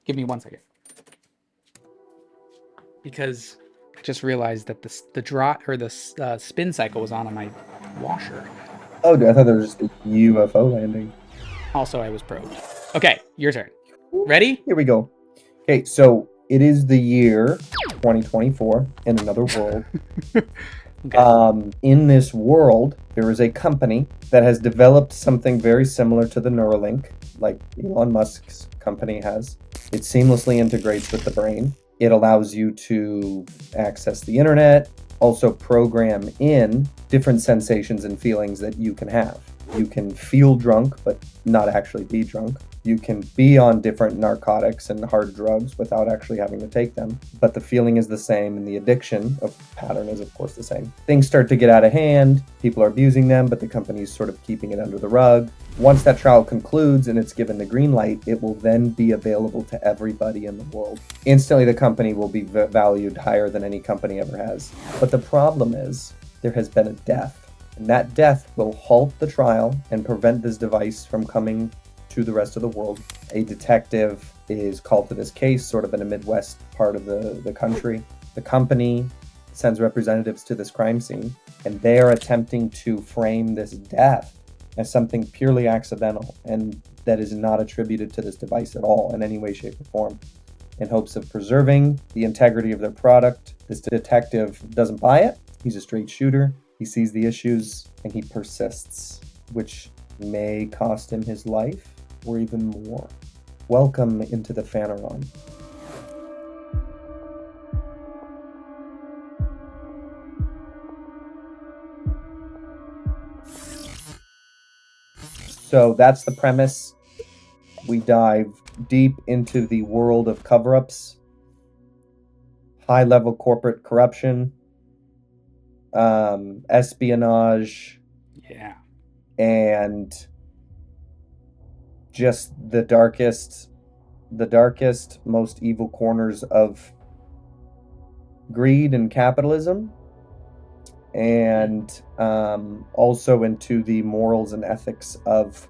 Give me 1 second. Because I just realized that the spin cycle was on my washer. Oh, dude, I thought there was just a UFO landing. Also, I was probed. Okay, your turn. Ready? Here we go. Okay, so it is the year 2024 in another world. Okay. In this world, there is a company that has developed something very similar to the Neuralink, like Elon Musk's company has. It seamlessly integrates with the brain. It allows you to access the internet, also program in different sensations and feelings that you can have. You can feel drunk, but not actually be drunk. You can be on different narcotics and hard drugs without actually having to take them, but the feeling is the same and the addiction of pattern is, of course, the same. Things start to get out of hand, people are abusing them, but the company's sort of keeping it under the rug. Once that trial concludes and it's given the green light, it will then be available to everybody in the world. Instantly, the company will be valued higher than any company ever has. But the problem is, there has been a death. And that death will halt the trial and prevent this device from coming to the rest of the world. A detective is called to this case, sort of in a Midwest part of the country. The company sends representatives to this crime scene, and they are attempting to frame this death as something purely accidental and that is not attributed to this device at all in any way, shape, or form, in hopes of preserving the integrity of their product. This detective doesn't buy it. He's a straight shooter. He sees the issues and he persists, which may cost him his life or even more. Welcome into the Phaneron. So that's the premise. We dive deep into the world of cover-ups, high-level corporate corruption, espionage, Yeah. and just the darkest, most evil corners of greed and capitalism, and also into the morals and ethics of,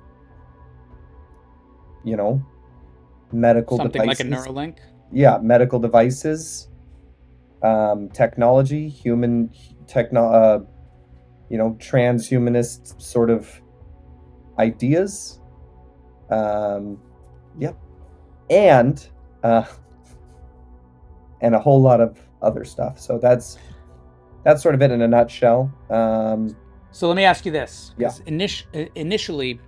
medical Something like a devices. Neuralink. Yeah, medical devices, technology, transhumanist sort of ideas. Yep, and a whole lot of other stuff. So that's sort of it in a nutshell. So let me ask you this. Yeah. Initially,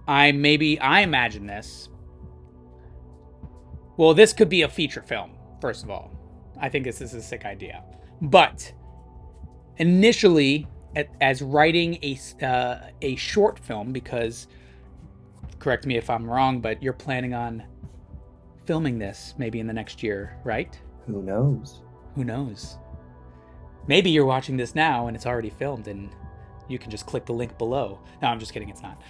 I imagine this. Well, this could be a feature film, first of all. I think this is a sick idea. But initially, as writing a short film, because, correct me if I'm wrong, but you're planning on filming this maybe in the next year, right? Who knows? Who knows? Maybe you're watching this now and it's already filmed and you can just click the link below. No, I'm just kidding. It's not.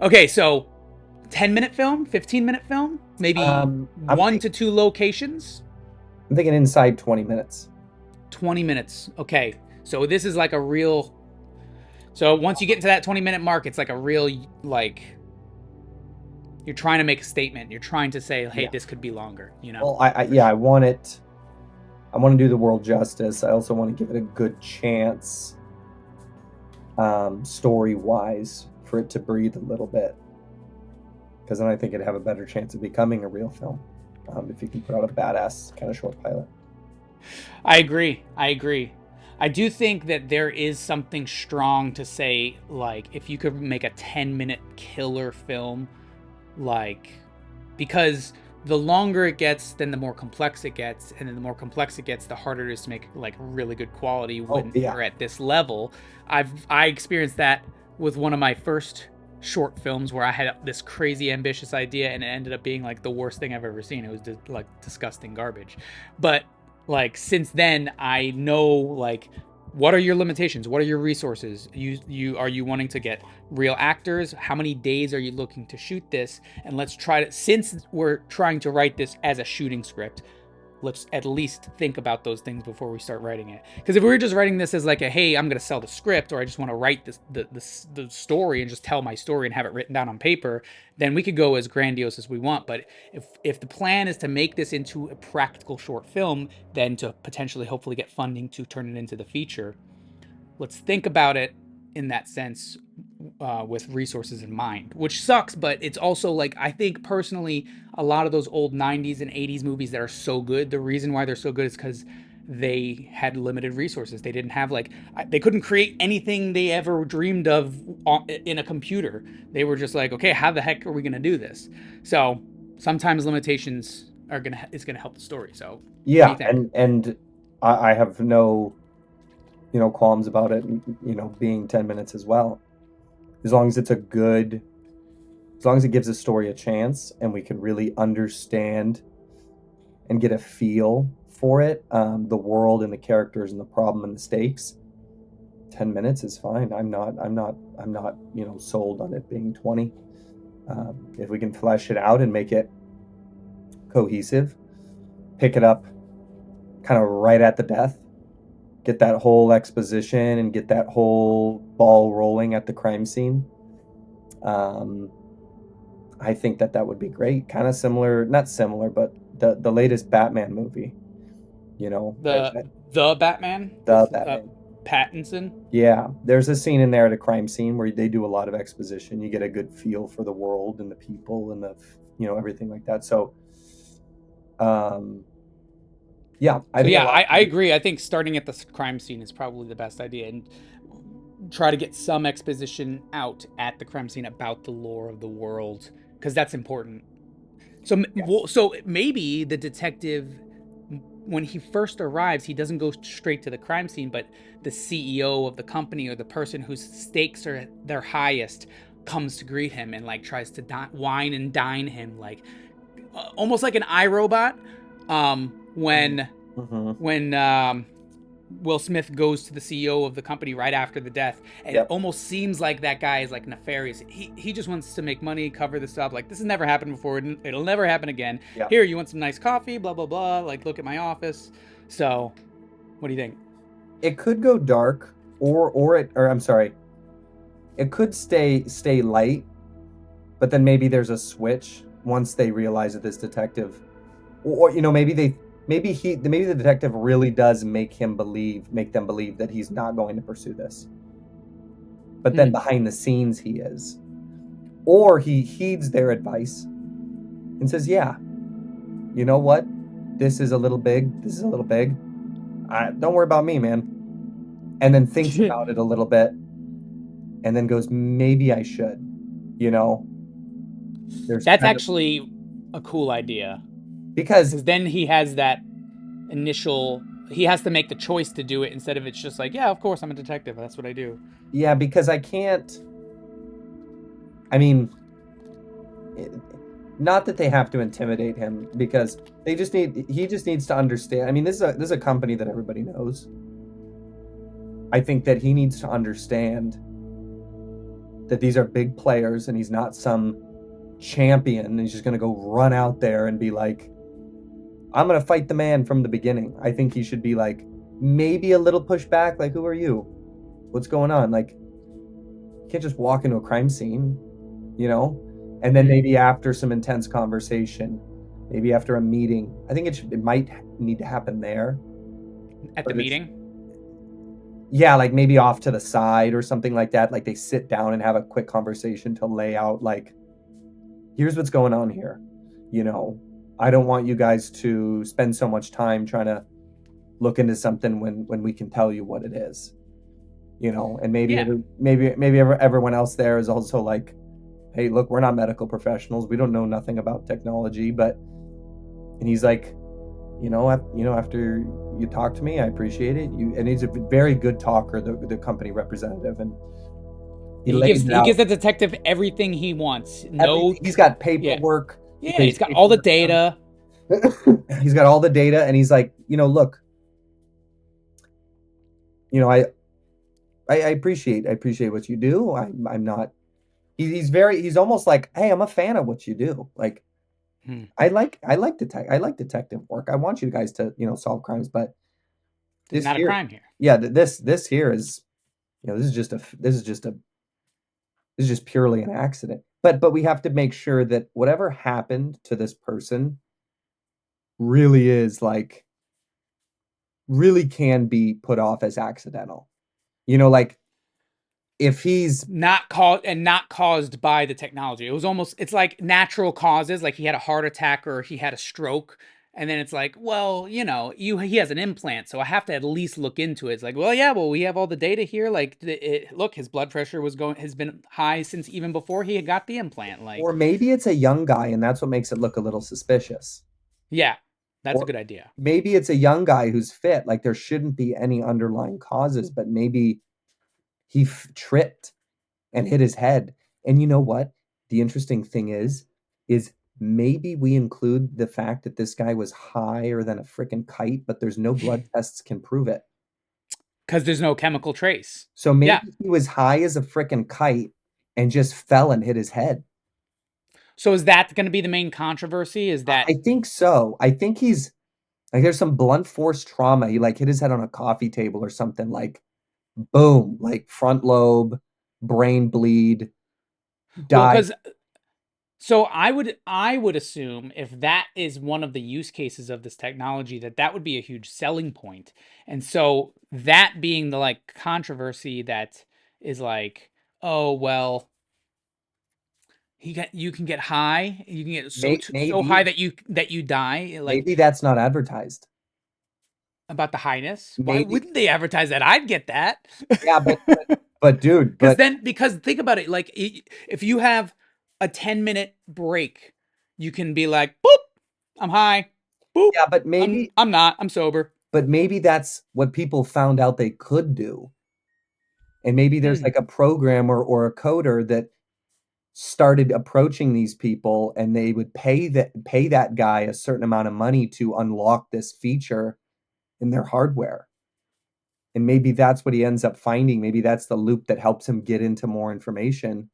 Okay, so 10-minute film, 15-minute film, maybe I'm one to two locations. thinking inside 20 minutes. 20 minutes. Okay, so this is like a real. So once you get into that 20-minute mark, it's like a real, like, you're trying to make a statement. You're trying to say, hey, this could be longer, Well, I want it. I want to do the world justice. I also want to give it a good chance, story-wise, for it to breathe a little bit. Because then I think it'd have a better chance of becoming a real film, if you can put out a badass kind of short pilot. I agree. I do think that there is something strong to say, like, if you could make a 10-minute killer film, like, because the longer it gets, then the more complex it gets, and then the more complex it gets, the harder it is to make, like, really good quality when we're at this level. I experienced that with one of my first short films where I had this crazy ambitious idea and it ended up being like the worst thing I've ever seen. It was like disgusting garbage. But like since then I know, like, what are your limitations? What are your resources? Are you wanting to get real actors? How many days are you looking to shoot this? And let's try to, since we're trying to write this as a shooting script, let's at least think about those things before we start writing it. Because if we were just writing this as like a, hey, I'm going to sell the script, or I just want to write the story and just tell my story and have it written down on paper, then we could go as grandiose as we want. But if the plan is to make this into a practical short film, then to potentially hopefully get funding to turn it into the feature, let's think about it in that sense, with resources in mind, which sucks. But it's also like, I think personally, a lot of those old 90s and 80s movies that are so good, the reason why they're so good is because they had limited resources. They didn't have like, they couldn't create anything they ever dreamed of in a computer. They were just like, okay, how the heck are we going to do this? So sometimes limitations is gonna help the story. So what do Yeah, you think? and I have no, qualms about it, being 10 minutes as well. As long as it's as long as it gives the story a chance and we can really understand and get a feel for it, the world and the characters and the problem and the stakes, 10 minutes is fine. I'm not sold on it being 20. If we can flesh it out and make it cohesive, pick it up kind of right at the death, get that whole exposition and get that whole ball rolling at the crime scene. I think that would be great. Kind of similar, not similar, but the latest Batman movie. The the Batman The with Batman. Pattinson. Yeah, there's a scene in there at a crime scene where they do a lot of exposition. You get a good feel for the world and the people and everything like that. So, yeah, I So think a yeah, lot. I agree. I think starting at the crime scene is probably the best idea, and try to get some exposition out at the crime scene about the lore of the world, because that's important. So Yeah. so maybe the detective, when he first arrives, he doesn't go straight to the crime scene, but the CEO of the company or the person whose stakes are their highest comes to greet him and like tries to wine and dine him, like almost like an iRobot. When Mm-hmm. Will Smith goes to the CEO of the company right after the death, and it Yep. almost seems like that guy is like nefarious. He just wants to make money, cover this up. Like, this has never happened before. It'll never happen again. Yep. Here, you want some nice coffee? Blah blah blah. Like, look at my office. So, what do you think? It could go dark, or I'm sorry, it could stay light, but then maybe there's a switch once they realize that this detective, or maybe the detective really does make them believe that he's not going to pursue this, but then behind the scenes he is, or he heeds their advice and says, yeah, you know what, this is a little big, don't worry about me, man, and then thinks about it a little bit and then goes, maybe I should, you know there's That's kind of, actually a cool idea, because because then he has that initial. He has to make the choice to do it instead of it's just like, yeah, of course I'm a detective. That's what I do. yeah, because I can't, I mean, not that they have to intimidate him, because he just needs to understand. I mean, this is a company that everybody knows. I think that he needs to understand that these are big players and he's not some champion and he's just going to go run out there and be like, I'm going to fight the man from the beginning. I think he should be like, maybe a little pushback, like, who are you? What's going on? Like, you can't just walk into a crime scene, And then maybe after some intense conversation, maybe after a meeting, I think it might need to happen there. At the meeting? Yeah, like maybe off to the side or something like that. Like they sit down and have a quick conversation to lay out, like, here's what's going on here. I don't want you guys to spend so much time trying to look into something when we can tell you what it is. And maybe Yeah. maybe everyone else there is also like, hey, look, we're not medical professionals. We don't know nothing about technology, and he's like, after you talk to me, I appreciate it. And he's a very good talker, the company representative, and he lays it He gives out. the detective everything he wants. No, He's got yeah, paperwork. yeah. He's got all the data. He's got all the data, and he's like, look, I appreciate what you do. I'm not. He's almost like, hey, I'm a fan of what you do. Like, Hmm. I like detective work. I want you guys to, solve crimes, but There's this not a here, crime here. yeah, this here is, this is just this is just purely an accident. But we have to make sure that whatever happened to this person really is like really can be put off as accidental. Like if he's Not caused by the technology. It's like natural causes, like he had a heart attack or he had a stroke, and then it's like, well, he has an implant, so I have to at least look into it. It's like, well, yeah, well, we have all the data here. Like, look, his blood pressure has been high since even before he had got the implant. or Like, maybe it's a young guy and that's what makes it look a little suspicious. yeah, that's a Or good idea. maybe it's a young guy who's fit, like there shouldn't be any underlying causes, but maybe he tripped and hit his head. And you know what? The interesting thing is maybe we include the fact that this guy was higher than a freaking kite, but there's no blood tests can prove it. Because there's no chemical trace. So Yeah. maybe he was high as a freaking kite and just fell and hit his head. So is that going to be the main controversy? Is that I think so. I think he's like there's some blunt force trauma. He like hit his head on a coffee table or something, like boom, like front lobe, brain bleed, well? died. Because so I would assume if that is one of the use cases of this technology, that would be a huge selling point. And so that being the like controversy that is like, oh well, you can get high, you can get so high Maybe that you die. Like, maybe that's not advertised. about the highness. Why Maybe wouldn't they advertise that? I'd get that. yeah, but dude, Because think about it, like if you have a 10-minute break, you can be like, boop, I'm high. Boop, yeah, I'm not. I'm sober. but maybe that's what people found out they could do. And maybe there's Hmm. like a programmer or a coder that started approaching these people and they would pay that guy a certain amount of money to unlock this feature in their hardware. And maybe that's what he ends up finding. Maybe that's the loop that helps him get into more information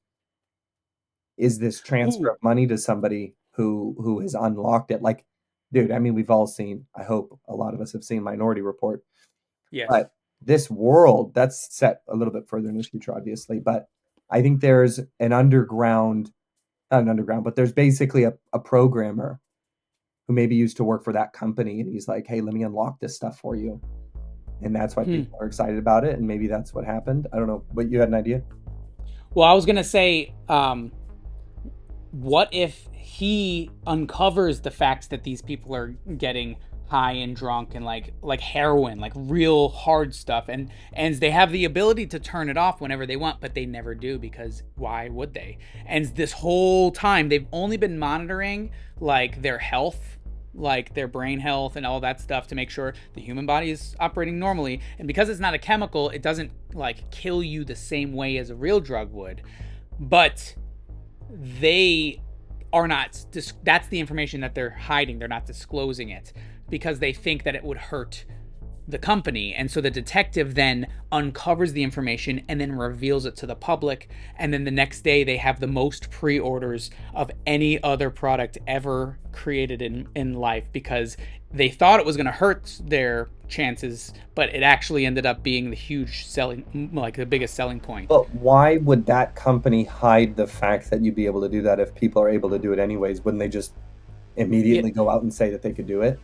is this transfer Ooh, of money to somebody who has unlocked it. Like, dude, I mean, we've all seen, I hope a lot of us have seen Minority Report, yes. but this world that's set a little bit further in the future, obviously. But I think there's an underground, not an underground, but there's basically a programmer who maybe used to work for that company and he's like, hey, let me unlock this stuff for you. And that's why Hmm. people are excited about it. And maybe that's what happened. I don't know, but you had an idea? Well, I was gonna say, what if he uncovers the facts that these people are getting high and drunk and like heroin, like real hard stuff, and they have the ability to turn it off whenever they want, but they never do, because why would they? And this whole time they've only been monitoring like their health, like their brain health and all that stuff, to make sure the human body is operating normally. And because it's not a chemical, it doesn't like kill you the same way as a real drug would. But they are not, that's the information that they're hiding. They're not disclosing it because they think that it would hurt the company. And so the detective then uncovers the information and then reveals it to the public. And then the next day they have the most pre-orders of any other product ever created in life, because they thought it was going to hurt their chances, but it actually ended up being the huge selling, like the biggest selling point. But why would that company hide the fact that you'd be able to do that if people are able to do it anyways? Wouldn't they just Yeah. immediately go out and say that they could do it?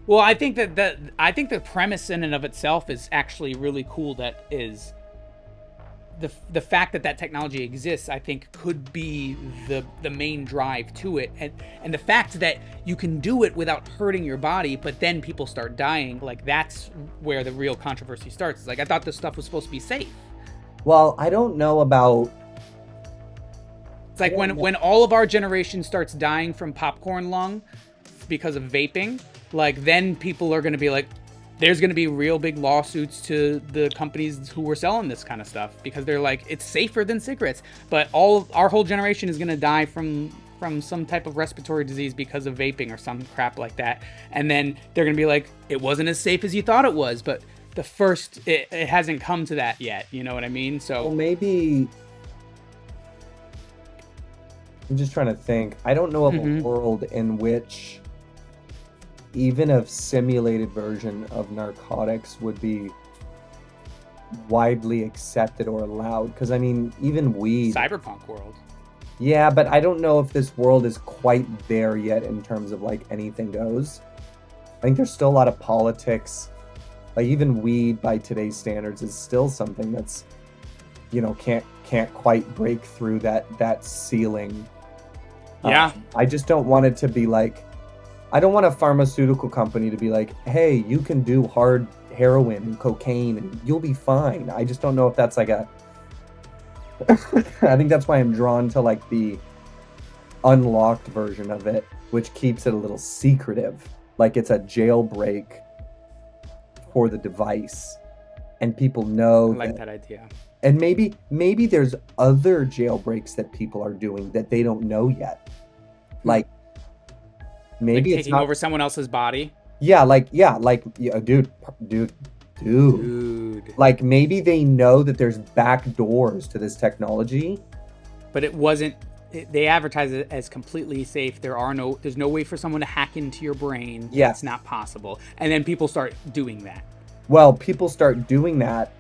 Well, I think the premise in and of itself is actually really cool. That is the fact that technology exists, I think, could be the main drive to it, and the fact that you can do it without hurting your body, but then people start dying. Like, that's where the real controversy starts. It's like, I thought this stuff was supposed to be safe. Well, I don't know about. It's I like don't know. when all of our generation starts dying from popcorn lung because of vaping, like then people are going to be like, there's going to be real big lawsuits to the companies who were selling this kind of stuff, because they're like, it's safer than cigarettes. But our whole generation is going to die from some type of respiratory disease because of vaping or some crap like that. And then they're going to be like, it wasn't as safe as you thought it was. But it hasn't come to that yet. You know what I mean? Well, So maybe I'm just trying to think. I don't know of a Hmm. world in which even a simulated version of narcotics would be widely accepted or allowed. Because I mean, even weed. Cyberpunk world. Yeah, but I don't know if this world is quite there yet in terms of like anything goes. I think there's still a lot of politics. Like even weed by today's standards is still something that's, can't quite break through that ceiling. Yeah. I just don't want it to be like, I don't want a pharmaceutical company to be like, hey, you can do hard heroin and cocaine and you'll be fine. I just don't know if that's like a I think that's why I'm drawn to like the unlocked version of it, which keeps it a little secretive. Like it's a jailbreak for the device and people I know like that. that idea. And maybe there's other jailbreaks that people are doing that they don't know yet. Hmm. Like Like maybe it's taking not. over someone else's body. Yeah, dude. Dude. Like maybe they know that there's back doors to this technology. But it wasn't. They advertise it as completely safe. There's no way for someone to hack into your brain. It's Yes. not possible. And then people start doing that. Well, people start doing that.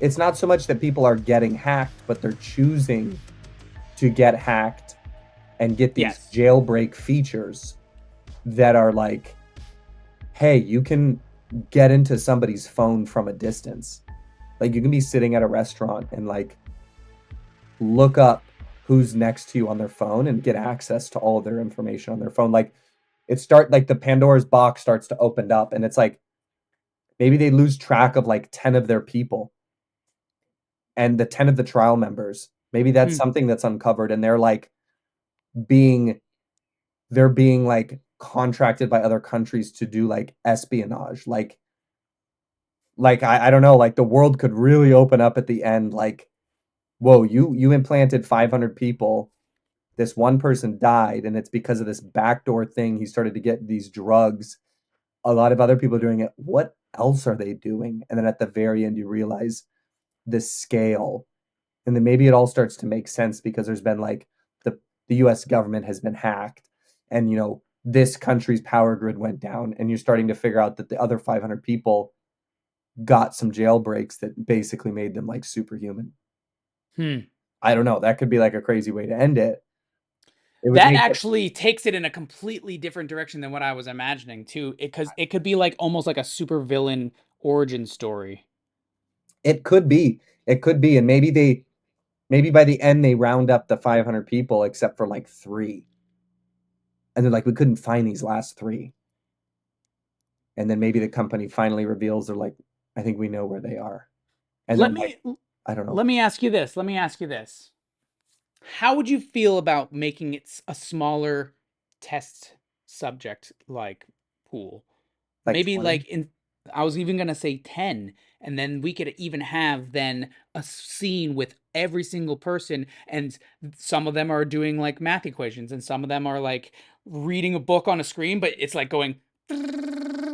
It's not so much that people are getting hacked, but they're choosing to get hacked and get these Yes. jailbreak features that are like, hey, you can get into somebody's phone from a distance. Like you can be sitting at a restaurant and like look up who's next to you on their phone and get access to all of their information on their phone. Like like the Pandora's box starts to open up and it's like maybe they lose track of like 10 of their people and the 10 of the trial members. Maybe that's Hmm. something that's uncovered and being they're being like contracted by other countries to do like espionage. Like I don't know, like the world could really open up at the end like, whoa, you implanted 500 people. This one person died and it's because of this backdoor thing he started to get these drugs. A lot of other people are doing it. What else are they doing? And then at the very end you realize the scale. And then maybe it all starts to make sense because there's been like the US government has been hacked and this country's power grid went down and you're starting to figure out that the other 500 people got some jailbreaks that basically made them like superhuman. Hmm. I don't know. That could be like a crazy way to end it. It would That make it. actually takes it in a completely different direction than what I was imagining too. Because it could be like almost like a super villain origin story. It could be. It could be. And maybe by the end they round up the 500 people except for like three. And they're like, we couldn't find these last three. And then maybe the company finally reveals they're like, I think we know where they are. And Let then like, me I don't know. let me ask you this. Let me ask you this. How would you feel about making it a smaller test subject like pool? Like Maybe 20. like in I was even gonna say 10, and then we could even have then a scene with every single person, and some of them are doing like math equations, and some of them are like reading a book on a screen, but it's like going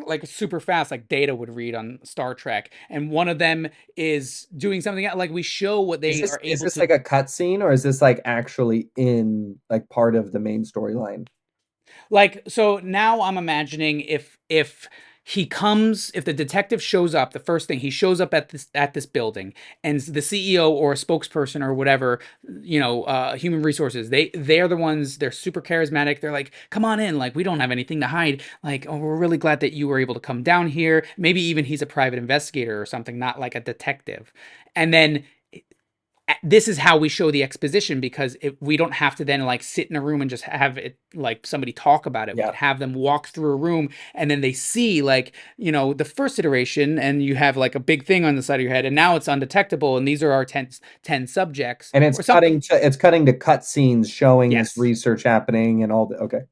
like super fast, like Data would read on Star Trek, and one of them is doing something like we show what Is they this are is able this to. like a cutscene or is this like actually in like part of the main storyline? Like, so now I'm imagining if he comes, if the detective shows up, the first thing he shows up at this building, and the CEO or a spokesperson or whatever, human resources, they're the ones, they're super charismatic. They're like, come on in, like we don't have anything to hide. Like, oh, we're really glad that you were able to come down here. Maybe even he's a private investigator or something, not like a detective. And then this is how we show the exposition because we don't have to then like sit in a room and just have it like somebody talk about it. We Yeah. could have them walk through a room and then they see like the first iteration and you have like a big thing on the side of your head and now it's undetectable and these are our 10 subjects And or something. it's cutting to cut scenes showing this Yes. research happening and all the okay.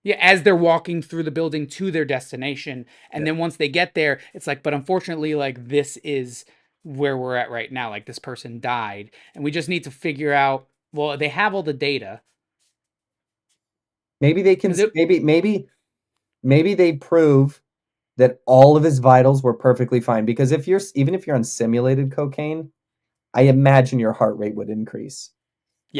Yeah, as they're walking through the building to their destination. And Yeah. then once they get there, it's like, but unfortunately, like this is where we're at right now. Like this person died. And we just need to figure out, well, they have all the data. Maybe they can Because it, maybe they prove that all of his vitals were perfectly fine because even if you're on simulated cocaine, I imagine your heart rate would increase.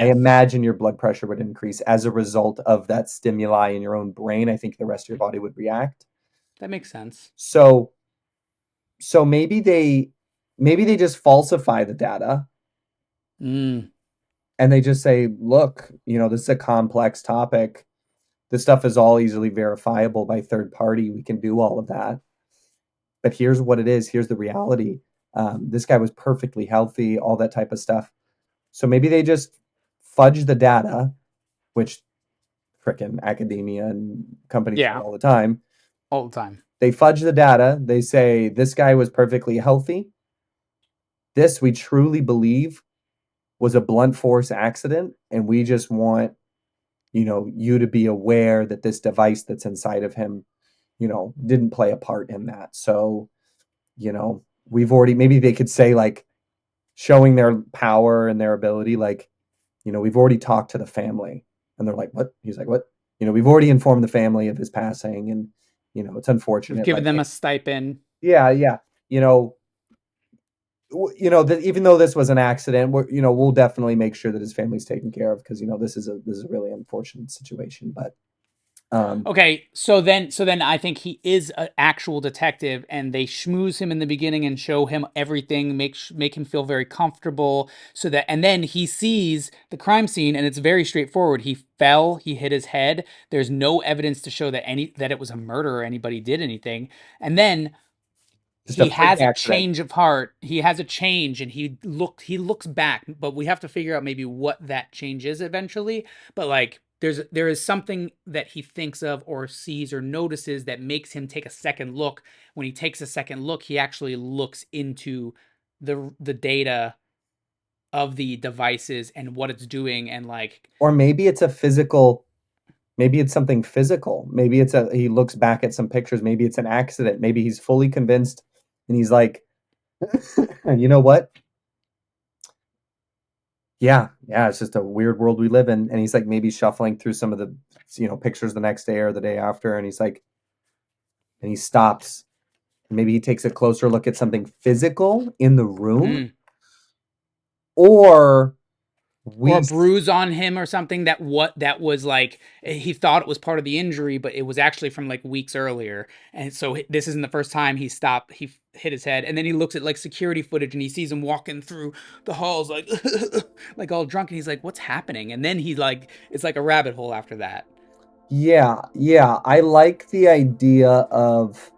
I Yeah, imagine your blood pressure would increase as a result of that stimuli in your own brain. I think the rest of your body would react. that makes sense. So maybe they just falsify the data Mm, and they just say, look, this is a complex topic. This stuff is all easily verifiable by third party. We can do all of that. But here's what it is. Here's the reality. This guy was perfectly healthy, all that type of stuff. So maybe they just fudge the data, which frickin' academia and companies do yeah, all the time. all the time. They fudge the data. They say this guy was perfectly healthy. This we truly believe was a blunt force accident, and we just want you to be aware that this device that's inside of him, didn't play a part in that. So, we've already maybe they could say like showing their power and their ability, like, we've already talked to the family, and they're like, what? He's like, what? We've already informed the family of his passing, and it's We've unfortunate. given Like, them a stipend. yeah, yeah, you know, that even though this was an accident, we'll definitely make sure that his family's taken care of because this is a really unfortunate situation. But Okay, so then I think he is an actual detective, and they schmooze him in the beginning and show him everything, make him feel very comfortable, and then he sees the crime scene, and it's very straightforward. He fell, he hit his head. There's no evidence to show that it was a murder or anybody did anything, and then just a he freak has a accident. change of heart. He has a change, and he looks back, but we have to figure out maybe what that change is eventually. But like there is something that he thinks of or sees or notices that makes him take a second look. When he takes a second look, he actually looks into the data of the devices and what it's doing, and like Or maybe it's a physical. Maybe it's something physical. Maybe he looks back at some pictures. Maybe it's an accident. Maybe he's fully convinced, and he's like, you know what? Yeah, it's just a weird world we live in. And he's like maybe shuffling through some of the pictures the next day or the day after, and he's like, and he stops. Maybe he takes a closer look at something physical in the room, mm, or or we a bruise on him or something that was like he thought it was part of the injury, but it was actually from like weeks earlier. And so this isn't the first time he hit his head, and then he looks at like security footage and he sees him walking through the halls like like all drunk, and he's like, what's happening? And then he like it's like a rabbit hole after that. Yeah, I like the idea of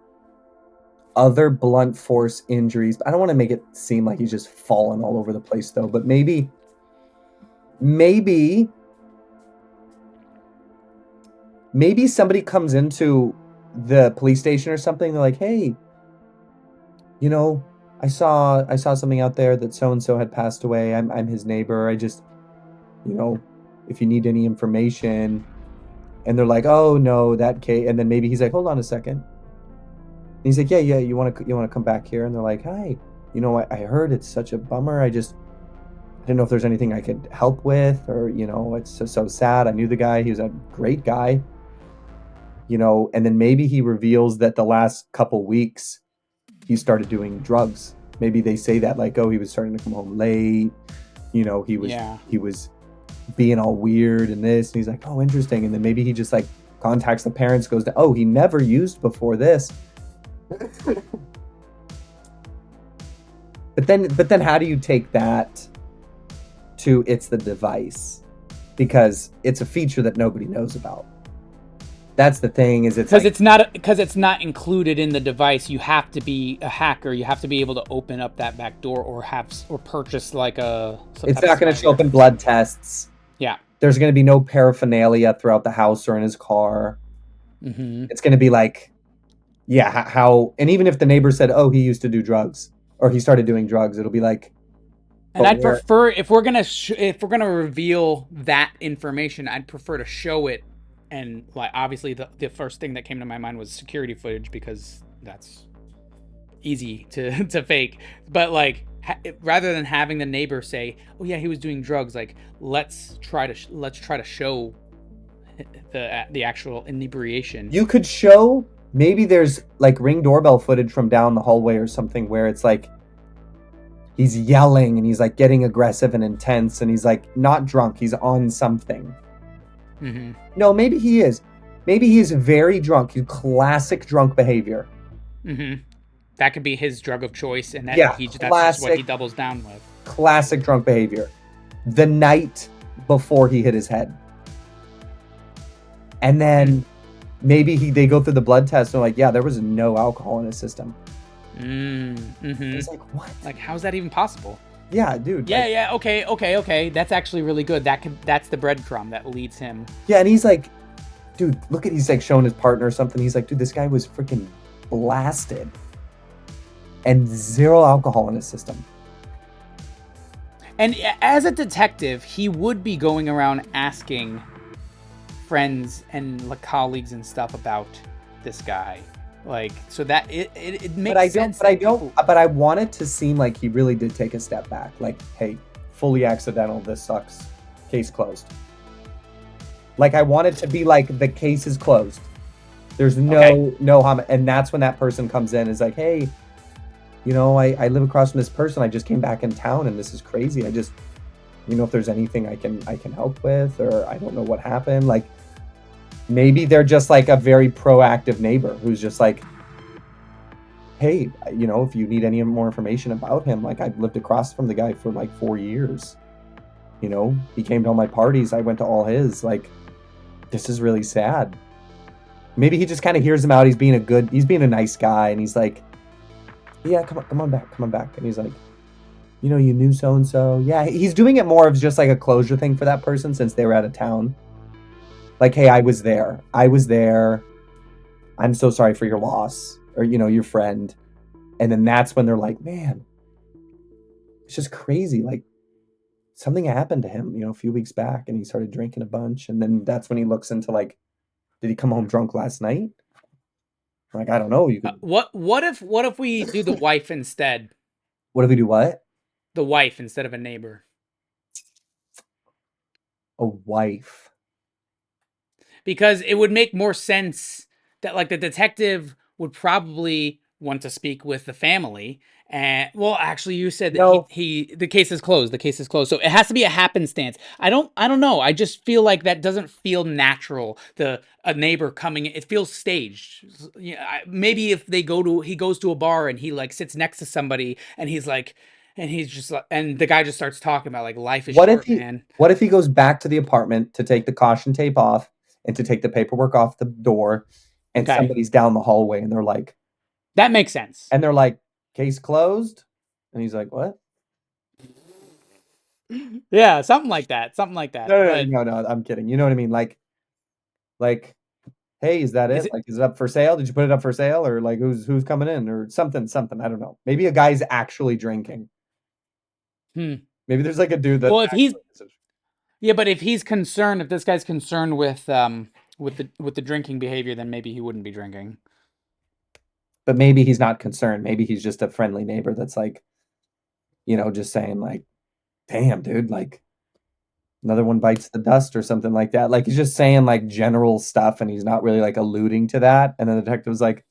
other blunt force injuries. I don't want to make it seem like he's just fallen all over the place though, but maybe somebody comes into the police station or something. They're like, hey, I saw something out there that so and so had passed away. I'm his neighbor. I just, if you need any information. And they're like, oh no, that case. And then maybe he's like, hold on a second. And he's like, yeah, you want to come back here? And they're like, hi, I heard it's such a bummer. I didn't know if there's anything I could help with, or it's just so sad. I knew the guy. He was a great guy. And then maybe he reveals that the last couple weeks he started doing drugs. Maybe they say that like, oh, he was starting to come home late. He was Yeah. he was being all weird and this, and he's like, oh, interesting. And then maybe he just like contacts the parents, goes to, oh, he never used before this. But then how do you take that to it's the device? Because it's a feature that nobody knows about. That's the thing, is it's because it's not included in the device. You have to be a hacker. You have to be able to open up that back door or purchase like it's not going to show up in blood tests. Yeah. There's going to be no paraphernalia throughout the house or in his car. Mm-hmm. It's going to be like, yeah, how, and even if the neighbor said, oh, he used to do drugs or he started doing drugs, it'll be like, and I'd prefer, if we're gonna reveal that information, I'd prefer to show it. And like obviously the first thing that came to my mind was security footage, because that's easy to fake. But like rather than having the neighbor say, oh yeah, he was doing drugs, like let's try to show the actual inebriation. You could show, maybe there's like Ring doorbell footage from down the hallway or something where it's like he's yelling and he's like getting aggressive and intense, and he's like not drunk, he's on something. Mm-hmm. No, maybe he is. Maybe he's very drunk. He's classic drunk behavior. Mm-hmm. That could be his drug of choice, and Yeah, that's just what he classic, doubles down with. classic drunk behavior. The night before he hit his head. And then maybe they go through the blood test and they're like, yeah, there was no alcohol in his system. Mm-hmm. It's like, what? Like, how's that even possible? Yeah, dude. Yeah, like, yeah, okay. That's actually really good. That's the breadcrumb that leads him. Yeah, and he's like, dude, look at, he's like showing his partner or something. He's like, dude, this guy was freaking blasted. And zero alcohol in his system. And as a detective, he would be going around asking friends and colleagues and stuff about this guy. Like, so that it makes sense. But I want it to seem like he really did take a step back. Like, hey, fully accidental, this sucks. Case closed. Like, I want it to be like the case is closed. There's no harm. And that's when that person comes in and is like, hey, you know, I live across from this person. I just came back in town and this is crazy. I just, you know, if there's anything I can help with, or I don't know what happened. Like, maybe they're just like a very proactive neighbor who's just like, hey, you know, if you need any more information about him, like, I've lived across from the guy for like 4 years. You know, he came to all my parties. I went to all his. Like, this is really sad. Maybe he just kind of hears him out. He's being a nice guy, and he's like, yeah, come on back. And he's like, you know, you knew so-and-so. Yeah, he's doing it more of just like a closure thing for that person since they were out of town. Like, hey, I was there. I'm so sorry for your loss, or, you know, your friend. And then that's when they're like, man, it's just crazy. Like, something happened to him, you know, a few weeks back, and he started drinking a bunch. And then that's when he looks into like, did he come home drunk last night? Like, I don't know. You could. What if we do the wife instead? What if we do what? The wife instead of a neighbor. A wife. Because it would make more sense that, like, the detective would probably want to speak with the family. And, well, actually, you said that No. the case is closed. The case is closed. So it has to be a happenstance. I don't know. I just feel like that doesn't feel natural. A neighbor coming in, it feels staged. Yeah, maybe if he goes to a bar and he like sits next to somebody and he's like, and he's just like, and the guy just starts talking about like life is short, man. What if he goes back to the apartment to take the caution tape off and to take the paperwork off the door, and Okay. somebody's down the hallway and they're like, That makes sense. and they're like, case closed? And he's like, what? Yeah, something like that. No, I'm kidding. You know what I mean? Like, hey, is that it? Like, is it up for sale? Did you put it up for sale? Or like, who's coming in, or something? I don't know. Maybe a guy's actually drinking. Maybe there's like a dude that. Well, but if he's concerned, if this guy's concerned with the drinking behavior, then maybe he wouldn't be drinking. But maybe he's not concerned. Maybe he's just a friendly neighbor that's like, you know, just saying like, damn, dude, like, another one bites the dust or something like that. Like, he's just saying like general stuff, and he's not really like alluding to that. And then the detective's like,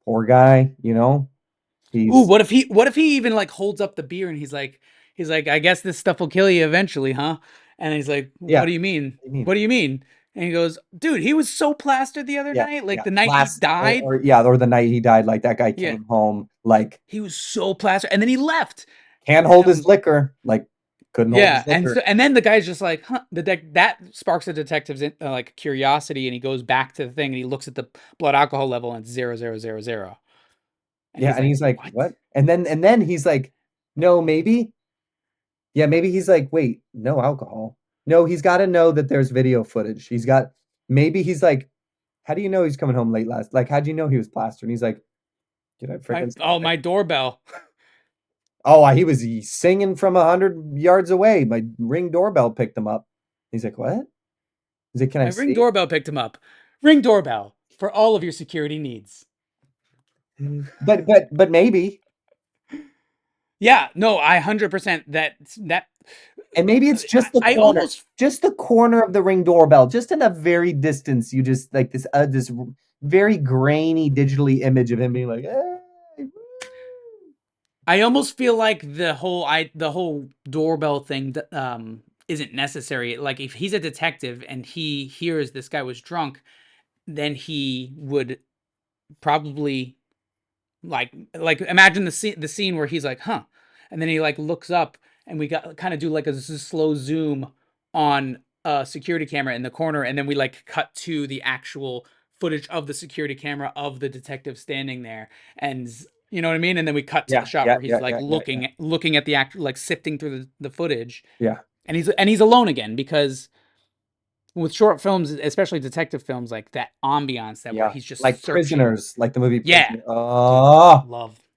poor guy, you know. Ooh, what if he even like holds up the beer and he's like, I guess this stuff will kill you eventually, huh? And he's like, Yeah. what do you mean? What do you mean? And he goes, dude, he was so plastered the other night, like the night he died. Or the night he died, like that guy came home, like, he was so plastered, and then he left. Can't hold his liquor, like, couldn't hold his liquor. And then the guy's just like, huh, that sparks the detective's like curiosity, and he goes back to the thing and he looks at the blood alcohol level and it's 0.000. And he's like, what? And then he's like, no, maybe. Yeah, maybe he's like, wait, no alcohol. No, he's got to know that there's video footage. Maybe he's like, how do you know he's coming home late last? Like, how do you know he was plastered? And he's like, did I freaking? My doorbell. Oh, he was singing from 100 yards away. My Ring doorbell picked him up. He's like, what? He's like, can I see? My Ring doorbell picked him up. Ring doorbell for all of your security needs. But maybe. Yeah, no, I 100% that. And maybe it's just the corner, just the corner of the Ring doorbell, just in a very distance. You just like this very grainy, digitally image of him being like, hey. I almost feel like the whole doorbell thing isn't necessary. Like if he's a detective and he hears this guy was drunk, then he would probably like imagine the scene where he's like, "Huh," and then he like looks up, and we got kind of do like a slow zoom on a security camera in the corner, and then we like cut to the actual footage of the security camera of the detective standing there, and you know what I mean. And then we cut to the Yeah, shot yeah, where he's yeah, like yeah, yeah, yeah. looking at the actor, like sifting through the footage, Yeah, and he's alone again because with short films, especially detective films, like that ambiance that where yeah. he's just Like searching. Prisoners, like the movie Yeah, Prisoner. dude, Oh,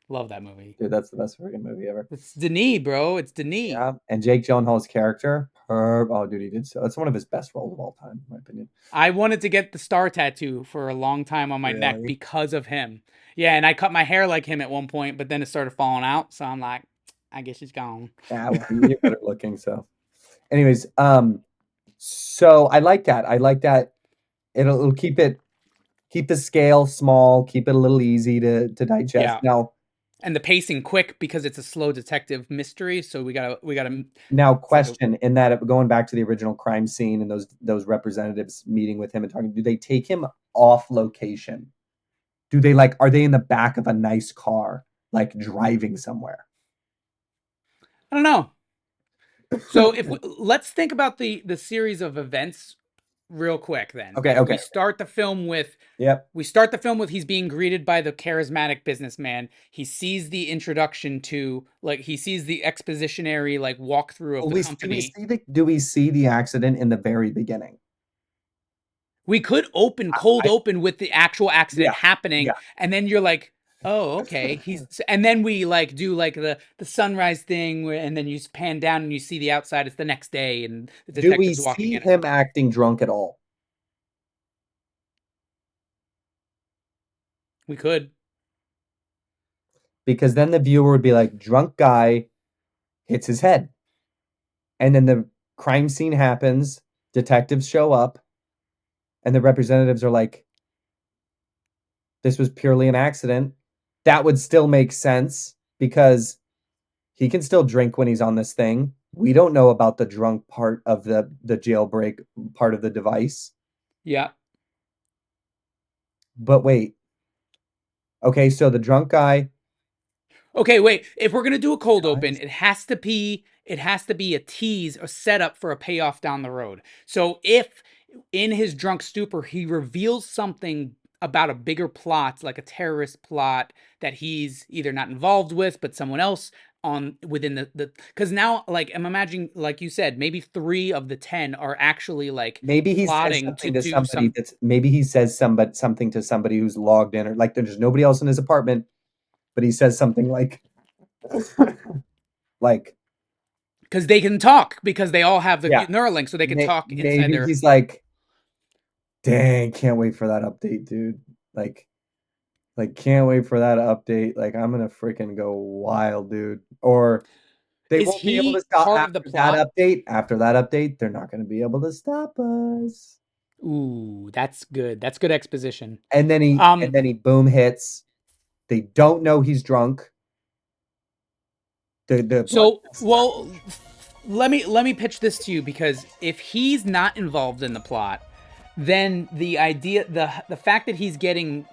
love that movie. dude, that's the best freaking movie ever. It's Denis, bro. It's Denis. Yeah, and Jake Gyllenhaal's character, oh, dude, he did so. That's one of his best roles of all time, in my opinion. I wanted to get the star tattoo for a long time on my neck Really? because of him. Yeah, and I cut my hair like him at one point, but then it started falling out. So I'm like, I guess it's gone. Yeah, well, you're better looking. So, anyways, so I like that. I like that. It'll keep the scale small, keep it a little easy to digest. Yeah, Now, and the pacing quick because it's a slow detective mystery. So we gotta. now, It's like a, question in that going back to the original crime scene and those representatives meeting with him and talking, do they take him off location? Do they like are they in the back of a nice car, like driving somewhere? I don't know. So let's think about the series of events real quick. Then Okay, we okay. start the film with Yep. he's being greeted by the charismatic businessman. He sees the introduction to like he sees the expositionary like walkthrough of the company. Do we see the accident in the very beginning? We could open cold I open with the actual accident Yeah, happening, yeah. and then you're like, oh, okay. And then we like do like the sunrise thing, and then you pan down and you see the outside. It's the next day, and the Do we detective's walking see in. him acting drunk at all? We could. Because then the viewer would be like, drunk guy hits his head. And then the crime scene happens, detectives show up, and the representatives are like, this was purely an accident. That would still make sense because he can still drink when he's on this thing. We don't know about the drunk part of the jailbreak part of the device. Yeah. But wait. Okay, so the drunk guy Okay, wait. If we're gonna do a cold open, dies. it has to be a tease, a setup for a payoff down the road. So if in his drunk stupor he reveals something about a bigger plot, like a terrorist plot that he's either not involved with, but someone else on within the because now like I'm imagining, like you said, maybe 3 of the 10 are actually like Maybe he says plotting to something to do somebody some. that's maybe he says something to somebody who's logged in or like there's nobody else in his apartment, but he says something like Because they can talk because they all have the yeah, Neuralink, so they can talk inside maybe their. he's like, dang, can't wait for that update, dude. Like can't wait for that update. Like I'm gonna freaking go wild, dude. Or they Is won't be able to he stop part of the after that plot? update. After that update, they're not gonna be able to stop us. Ooh, that's good. That's good exposition. And Um, then he boom hits. They don't know he's drunk. The blood so well, let me pitch this to you because if he's not involved in the plot, then the fact that he's getting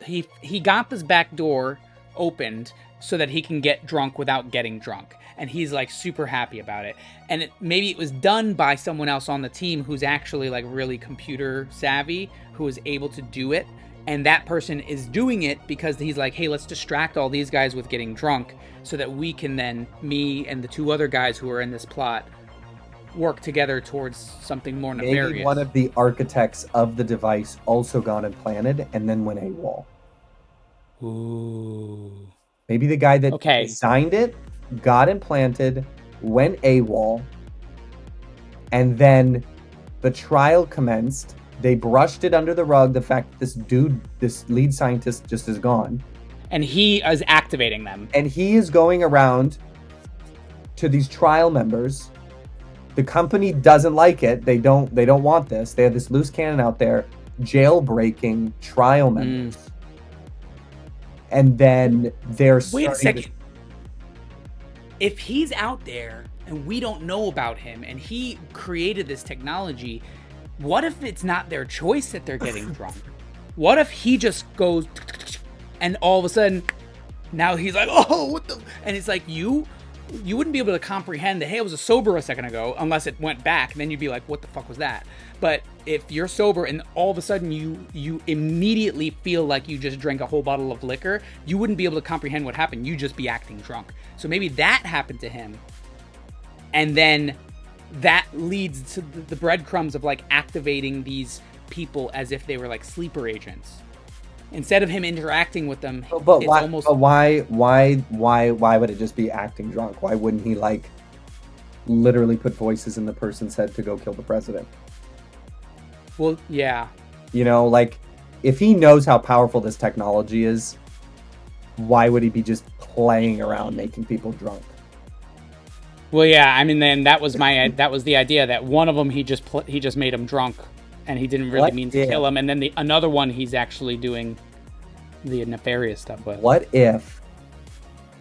he got this back door opened so that he can get drunk without getting drunk, and he's like super happy about it. And maybe it was done by someone else on the team who's actually like really computer savvy, who was able to do it, and that person is doing it because he's like, hey, let's distract all these guys with getting drunk so that we can then, me and the 2 other guys who are in this plot, work together towards something more maybe one nefarious. of the architects of the device also got implanted and then went AWOL. Ooh. Maybe the guy that Okay. designed it got implanted, went AWOL, and then the trial commenced. They brushed it under the rug, the fact that this lead scientist just is gone. And he is activating them. And he is going around to these trial members. The company doesn't like it. They don't want this. They have this loose cannon out there jailbreaking trial members. And then they're Wait a second. if he's out there and we don't know about him and he created this technology, what if it's not their choice that they're getting drunk? What if he just goes and all of a sudden now he's like, oh, what the? And it's like you wouldn't be able to comprehend that, hey, I was sober a second ago, unless it went back, and then you'd be like, what the fuck was that? But if you're sober and all of a sudden you immediately feel like you just drank a whole bottle of liquor, you wouldn't be able to comprehend what happened. You'd just be acting drunk. So maybe that happened to him, and then that leads to the breadcrumbs of like activating these people as if they were like sleeper agents. Instead of him interacting with them, But it's why? almost. But why would it just be acting drunk? Why wouldn't he like literally put voices in the person's head to go kill the president? Well, yeah. You know, like if he knows how powerful this technology is, why would he be just playing around making people drunk? Well, yeah. I mean, then that was the idea that one of them he just made him drunk, and he didn't really What mean to if? kill him, and then the another one he's actually doing the nefarious stuff with. What if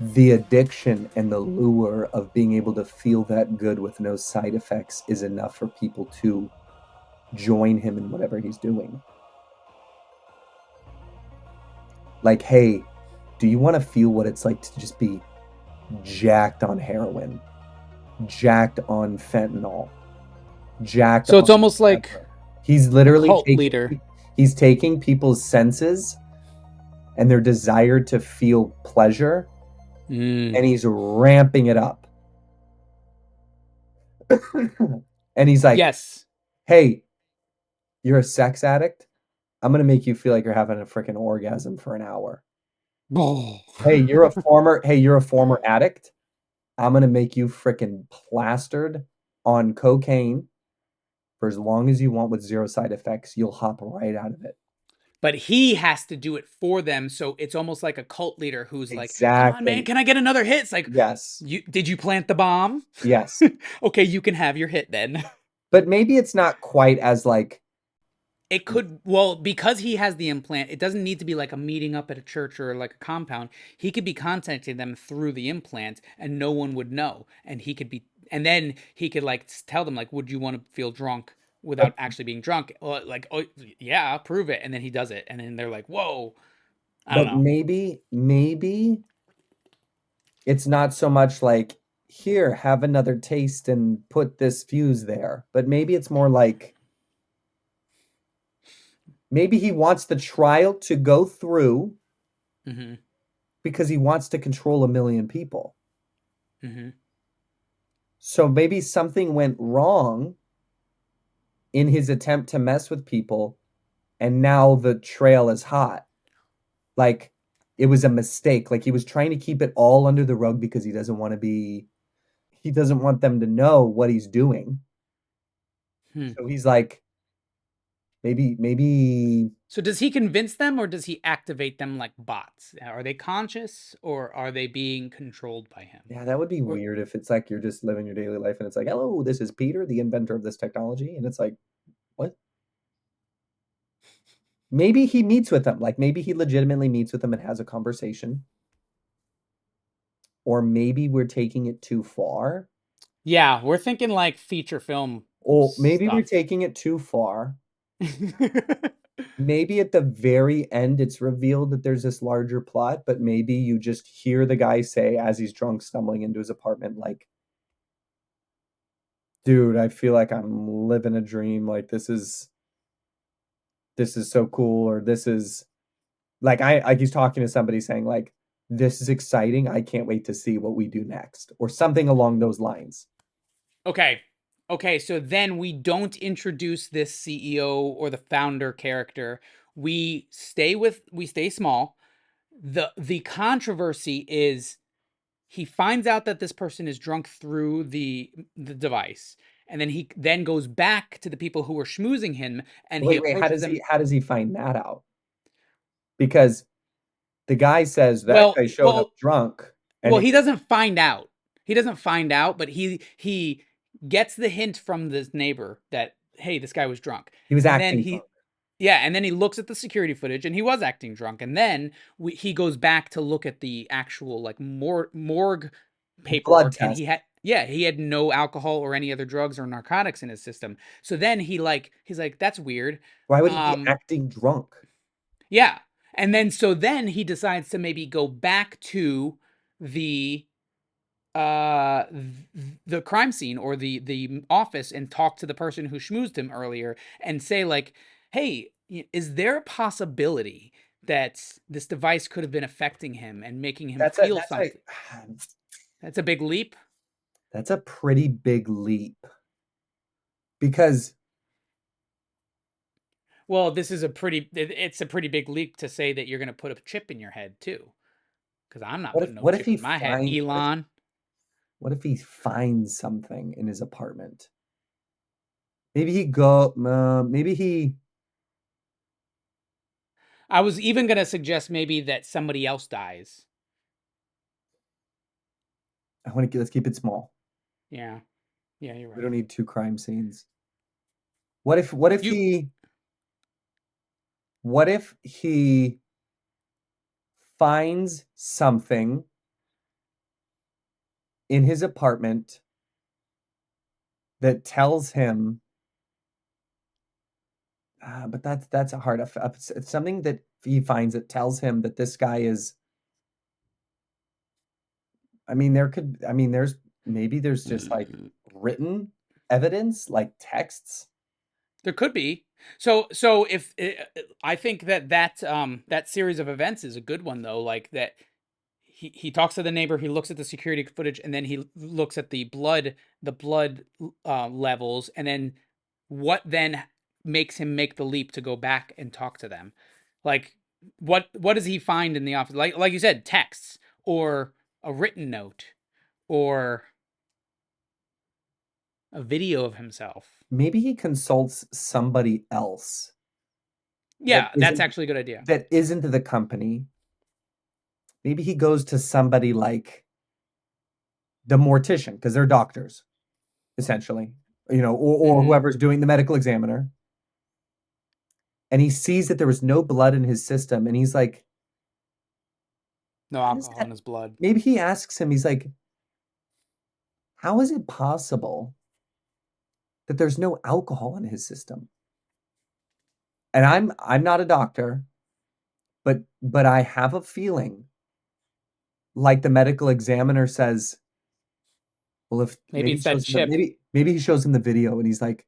the addiction and the lure of being able to feel that good with no side effects is enough for people to join him in whatever he's doing? Like, hey, do you want to feel what it's like to just be jacked on heroin, jacked on fentanyl, jacked So it's on almost like he's literally cult leader. He's taking people's senses and their desire to feel pleasure, and he's ramping it up. And he's like, Yes. hey, you're a sex addict? I'm going to make you feel like you're having a freaking orgasm for an hour. Oh. Hey, you're a former addict? I'm going to make you freaking plastered on cocaine for as long as you want with zero side effects. You'll hop right out of it. But he has to do it for them, so it's almost like a cult leader who's like, "Come on, man, Exactly. can I get another hit?" It's like, Yes. did you plant the bomb? Yes. Okay, you can have your hit then. But maybe it's not quite as like It could, well, because he has the implant, it doesn't need to be like a meeting up at a church or like a compound. He could be contacting them through the implant and no one would know. And then he could like tell them, like, would you want to feel drunk without actually being drunk? Or like, oh, yeah, prove it. And then he does it. And then they're like, whoa, I don't but know. maybe it's not so much like here, have another taste and put this fuse there. But maybe it's more like maybe he wants the trial to go through Mm-hmm. because he wants to control a million people. Mm-hmm. So maybe something went wrong in his attempt to mess with people, and now the trail is hot. Like it was a mistake. Like he was trying to keep it all under the rug because he doesn't want them to know what he's doing. So he's like, maybe So does he convince them or does he activate them like bots? Are they conscious or are they being controlled by him? yeah, that would be weird if it's like you're just living your daily life and it's like, hello, this is Peter, the inventor of this technology. And it's like, what? Maybe he meets with them. Like maybe he legitimately meets with them and has a conversation. Or maybe we're taking it too far. Yeah, we're thinking like feature film. Or maybe we're stuff. taking it too far. Maybe at the very end it's revealed that there's this larger plot, but maybe you just hear the guy say as he's drunk stumbling into his apartment like, dude, I feel like I'm living a dream. Like this is so cool, or this is like he's talking to somebody saying like, this is exciting. I can't wait to see what we do next, or something along those lines. Okay, so then we don't introduce this CEO or the founder character. We stay small. The controversy is he finds out that this person is drunk through the device, and then he then goes back to the people who were schmoozing him and he Wait, approaches them. how does he find that out? Because the guy says that Well, guy showed up drunk, and he doesn't find out. He doesn't find out, but he gets the hint from this neighbor that, hey, this guy was drunk. he was And then acting drunk. yeah, and then he looks at the security footage and he was acting drunk. And then he goes back to look at the actual like morgue blood paperwork, and test. he had no alcohol or any other drugs or narcotics in his system. So then he's like, that's weird. Why would he be Um, acting drunk? yeah. And then so then he decides to maybe go back to the the crime scene or the office and talk to the person who schmoozed him earlier and say like, hey, is there a possibility that this device could have been affecting him and making him feel That's a something? That's a big leap. that's a pretty big leap because Well, it's a pretty big leap to say that you're going to put a chip in your head too, because I'm not putting no what if chip he in my head, Elon. what if he finds something in his apartment? Maybe he I was even going to suggest maybe that somebody else dies. let's keep it small. Yeah. Yeah, you're We right. don't need two crime scenes. What if You he finds something in his apartment that tells him but that's a hard it's something that he finds that tells him that this guy is there's maybe there's just like written evidence like texts. There could be. So if I think that series of events is a good one though, like that he talks to the neighbor, he looks at the security footage, and then he looks at the blood levels, and then what then makes him make the leap to go back and talk to them? Like what does he find in the office? Like you said, texts or a written note or a video of himself. Maybe he consults somebody else that Yeah, that's isn't actually a good idea. the company. Maybe he goes to somebody like the mortician because they're doctors essentially, or Mm-hmm. whoever's doing the medical examiner, and he sees that there was no blood in his system, and he's like, No how does alcohol in that his blood. maybe he asks him, he's like, how is it possible that there's no alcohol in his system? And I'm not a doctor, but I have a feeling like the medical examiner says, well, if Maybe it's that chip. maybe he shows him the video and he's like,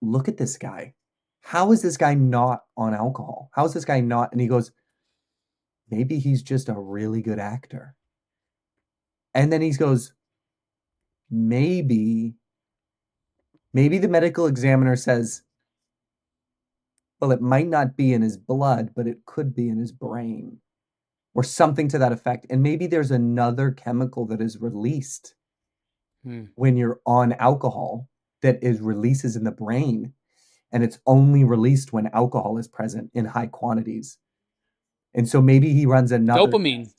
look at this guy. How is this guy not on alcohol? How is this guy not? And he goes, maybe he's just a really good actor. And then he goes, maybe the medical examiner says, well, it might not be in his blood, but it could be in his brain or something to that effect. And maybe there's another chemical that is released Hmm. when you're on alcohol that is releases in the brain, and it's only released when alcohol is present in high quantities. And so maybe he runs another Dopamine. test.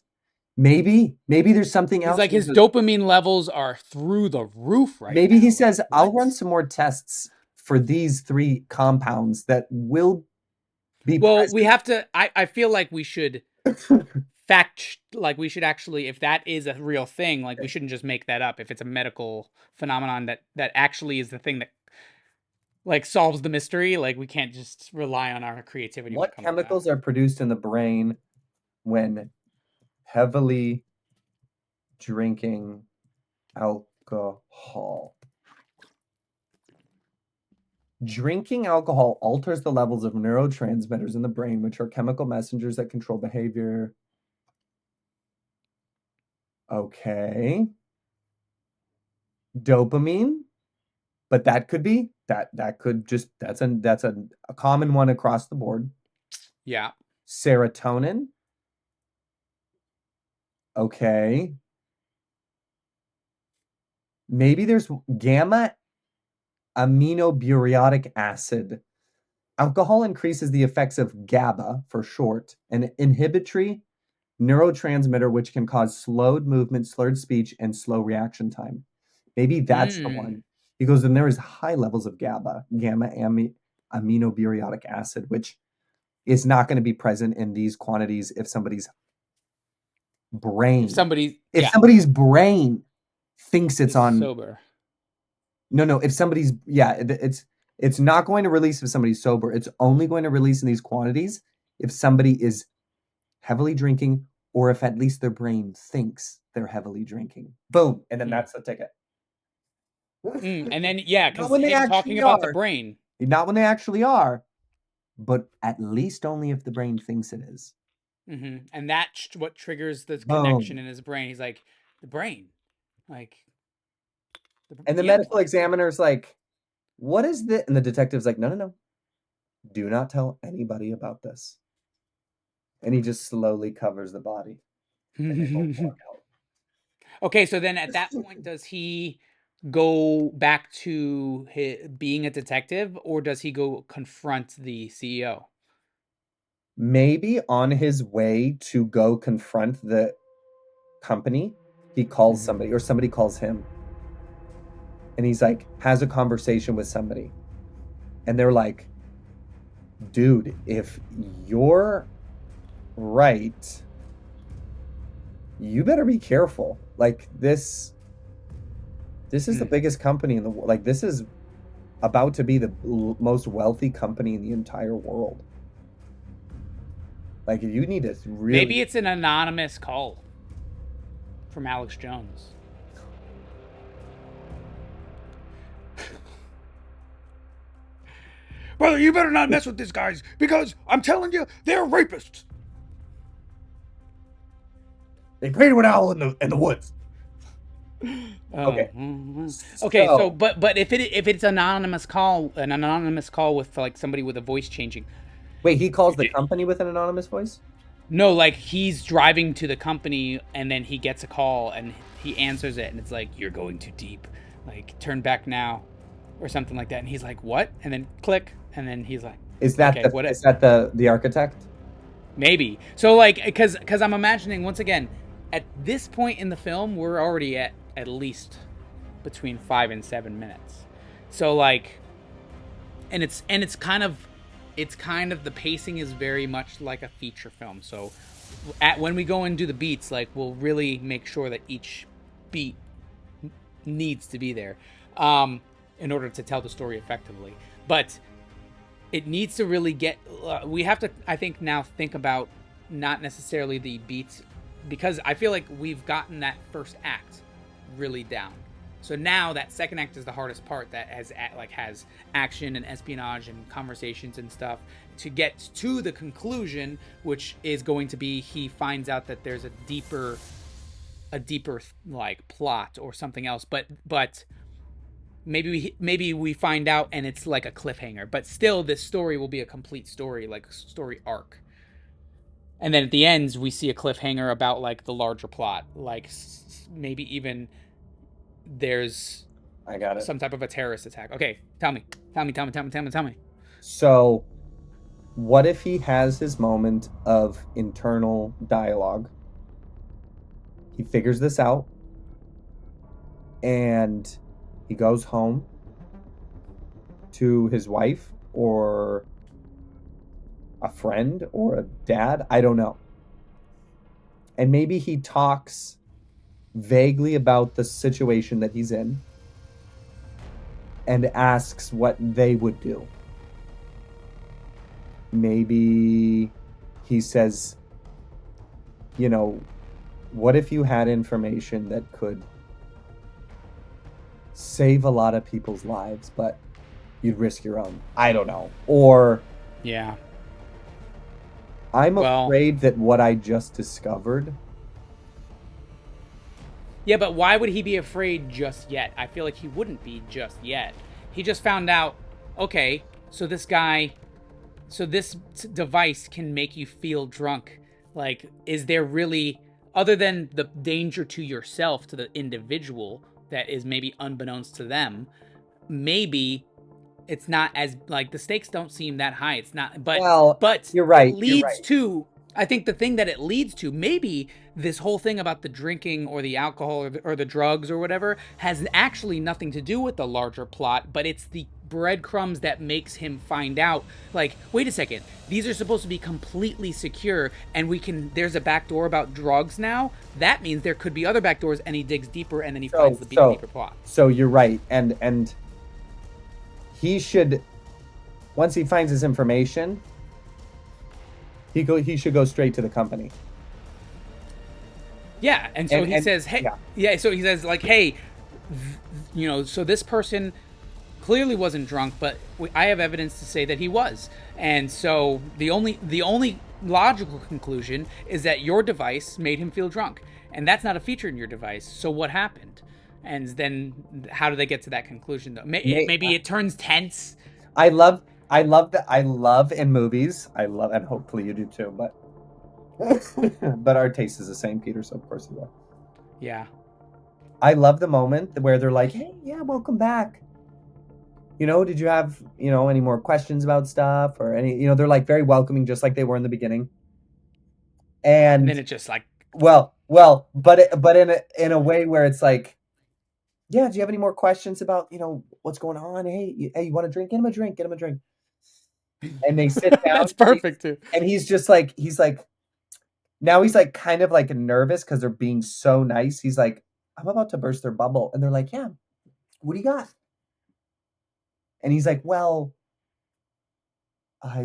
Maybe there's something He's else. like, his dopamine levels are through the roof right Maybe he now. Like, says, I'll run what? some more tests for these three compounds that will be Well, we present. have to. I feel like we should like we should actually, if that is a real thing, like we shouldn't just make that up. If it's a medical phenomenon that actually is the thing that like solves the mystery, like we can't just rely on our creativity when it What comes to that. chemicals are produced in the brain when heavily drinking alcohol? Drinking alcohol alters the levels of neurotransmitters in the brain, which are chemical messengers that control behavior. Okay. Dopamine, but that could just that's a common one across the board. Yeah. Serotonin. Okay. Maybe there's gamma aminobutyric acid. Alcohol increases the effects of GABA for short, an inhibitory neurotransmitter which can cause slowed movement, slurred speech, and slow reaction time. Maybe that's the Hmm. one. He goes, and there is high levels of aminobutyric acid, which is not going to be present in these quantities if somebody's brain. If somebody, If yeah, somebody's brain thinks it's is on, sober. no, if somebody's, yeah, it's not going to release if somebody's sober. It's only going to release in these quantities if somebody is heavily drinking, or if at least their brain thinks they're heavily drinking. Boom, and then that's the ticket. And then, yeah, Not because when they him talking actually about the are. brain. Not when they actually are, but at least only if the brain thinks it is. And that's what triggers the connection Boom. in his brain. He's like, the brain. Like, And the the medical intellect. examiner's like, what is this? And the detective's like, no. Do not tell anybody about this. And he just slowly covers the body. And they both walk out. Okay, so then at that point, does he go back to being a detective, or does he go confront the CEO? Maybe on his way to go confront the company, he calls somebody, or somebody calls him. And he's like, has a conversation with somebody. And they're like, dude, if you're right, you better be careful. Like, this is the biggest company in the world. Like, this is about to be the most wealthy company in the entire world. Like, you need to really... Maybe it's an anonymous call from Alex Jones. Brother, you better not mess with these guys, because I'm telling you, they're rapists. They prayed to an owl in the woods. Okay. Okay, so So but if it's an anonymous call with like somebody with a voice changing. wait, he calls the company with an anonymous voice? No, like he's driving to the company and then he gets a call and he answers it and it's like, you're going too deep. Like, turn back now or something like that. And he's like, what? And then click. And then he's like, Is that okay, is that the architect? Maybe. So like, because I'm imagining, once again, at this point in the film, we're already at least between 5 and 7 minutes. So like, and it's kind of the pacing is very much like a feature film. So when we go and do the beats, like, we'll really make sure that each beat needs to be there in order to tell the story effectively. But it needs to really get we have to, I think, now think about not necessarily the beats, because I feel like we've gotten that first act really down. So now that second act is the hardest part, that has action and espionage and conversations and stuff to get to the conclusion, which is going to be he finds out that there's a deeper like plot or something else, but maybe we find out and it's like a cliffhanger, but still this story will be a complete story, like a story arc. And then at the end we see a cliffhanger about like the larger plot, like maybe even there's I got it. some type of a terrorist attack. Okay, tell me. So what if he has his moment of internal dialogue? He figures this out and he goes home to his wife or a friend or a dad, I don't know. And maybe he talks vaguely about the situation that he's in and asks what they would do. Maybe he says, you know, what if you had information that could save a lot of people's lives, but you'd risk your own? I don't know. Or, Yeah. I'm afraid that what I just discovered... Yeah, but why would he be afraid just yet? I feel like he wouldn't be just yet. He just found out, okay, so this device can make you feel drunk. Like, is there really, other than the danger to yourself, to the individual, that is maybe unbeknownst to them, maybe it's not as, like, the stakes don't seem that high. It's not, but you're right. It leads to, I think the thing that it leads to, maybe this whole thing about the drinking or the alcohol or the drugs or whatever has actually nothing to do with the larger plot, but it's the breadcrumbs that makes him find out, like, wait a second, these are supposed to be completely secure, and there's a back door about drugs now. That means there could be other back doors, and he digs deeper, and then he finds So the so deeper plot. so you're right, and he should, once he finds his information, he should go straight to the company. Yeah, and so he And says, hey, yeah, yeah, so he says, like, hey, so this person clearly wasn't drunk, but I have evidence to say that he was. And so the only logical conclusion is that your device made him feel drunk, and that's not a feature in your device. So what happened? And then how do they get to that conclusion? Though maybe it turns tense. I love in movies. I love, and hopefully you do too. But but our taste is the same, Peter. So of course you will. Yeah. I love the moment where they're like, "Hey, yeah, welcome back. Did you have any more questions about stuff or any? They're like very welcoming, just like they were in the beginning." And And then it just like, but in a way where it's like, yeah, do you have any more questions about what's going on? Hey, you want a drink? Get him a drink. Get him a drink. And they sit down, that's perfect too. and he's like now he's like kind of like nervous because they're being so nice. He's like, I'm about to burst their bubble, and they're like, yeah, what do you got? And he's like, well, I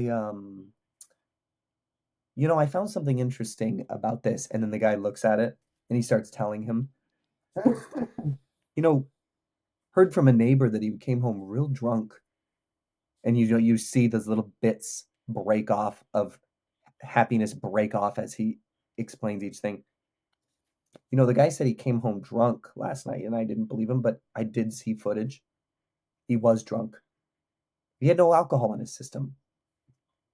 found something interesting about this. And then the guy looks at it and he starts telling him, you know, heard from a neighbor that he came home real drunk. And you see those little bits break off of happiness break off as he explains each thing. The guy said he came home drunk last night, and I didn't believe him, but I did see footage. He was drunk. He had no alcohol in his system.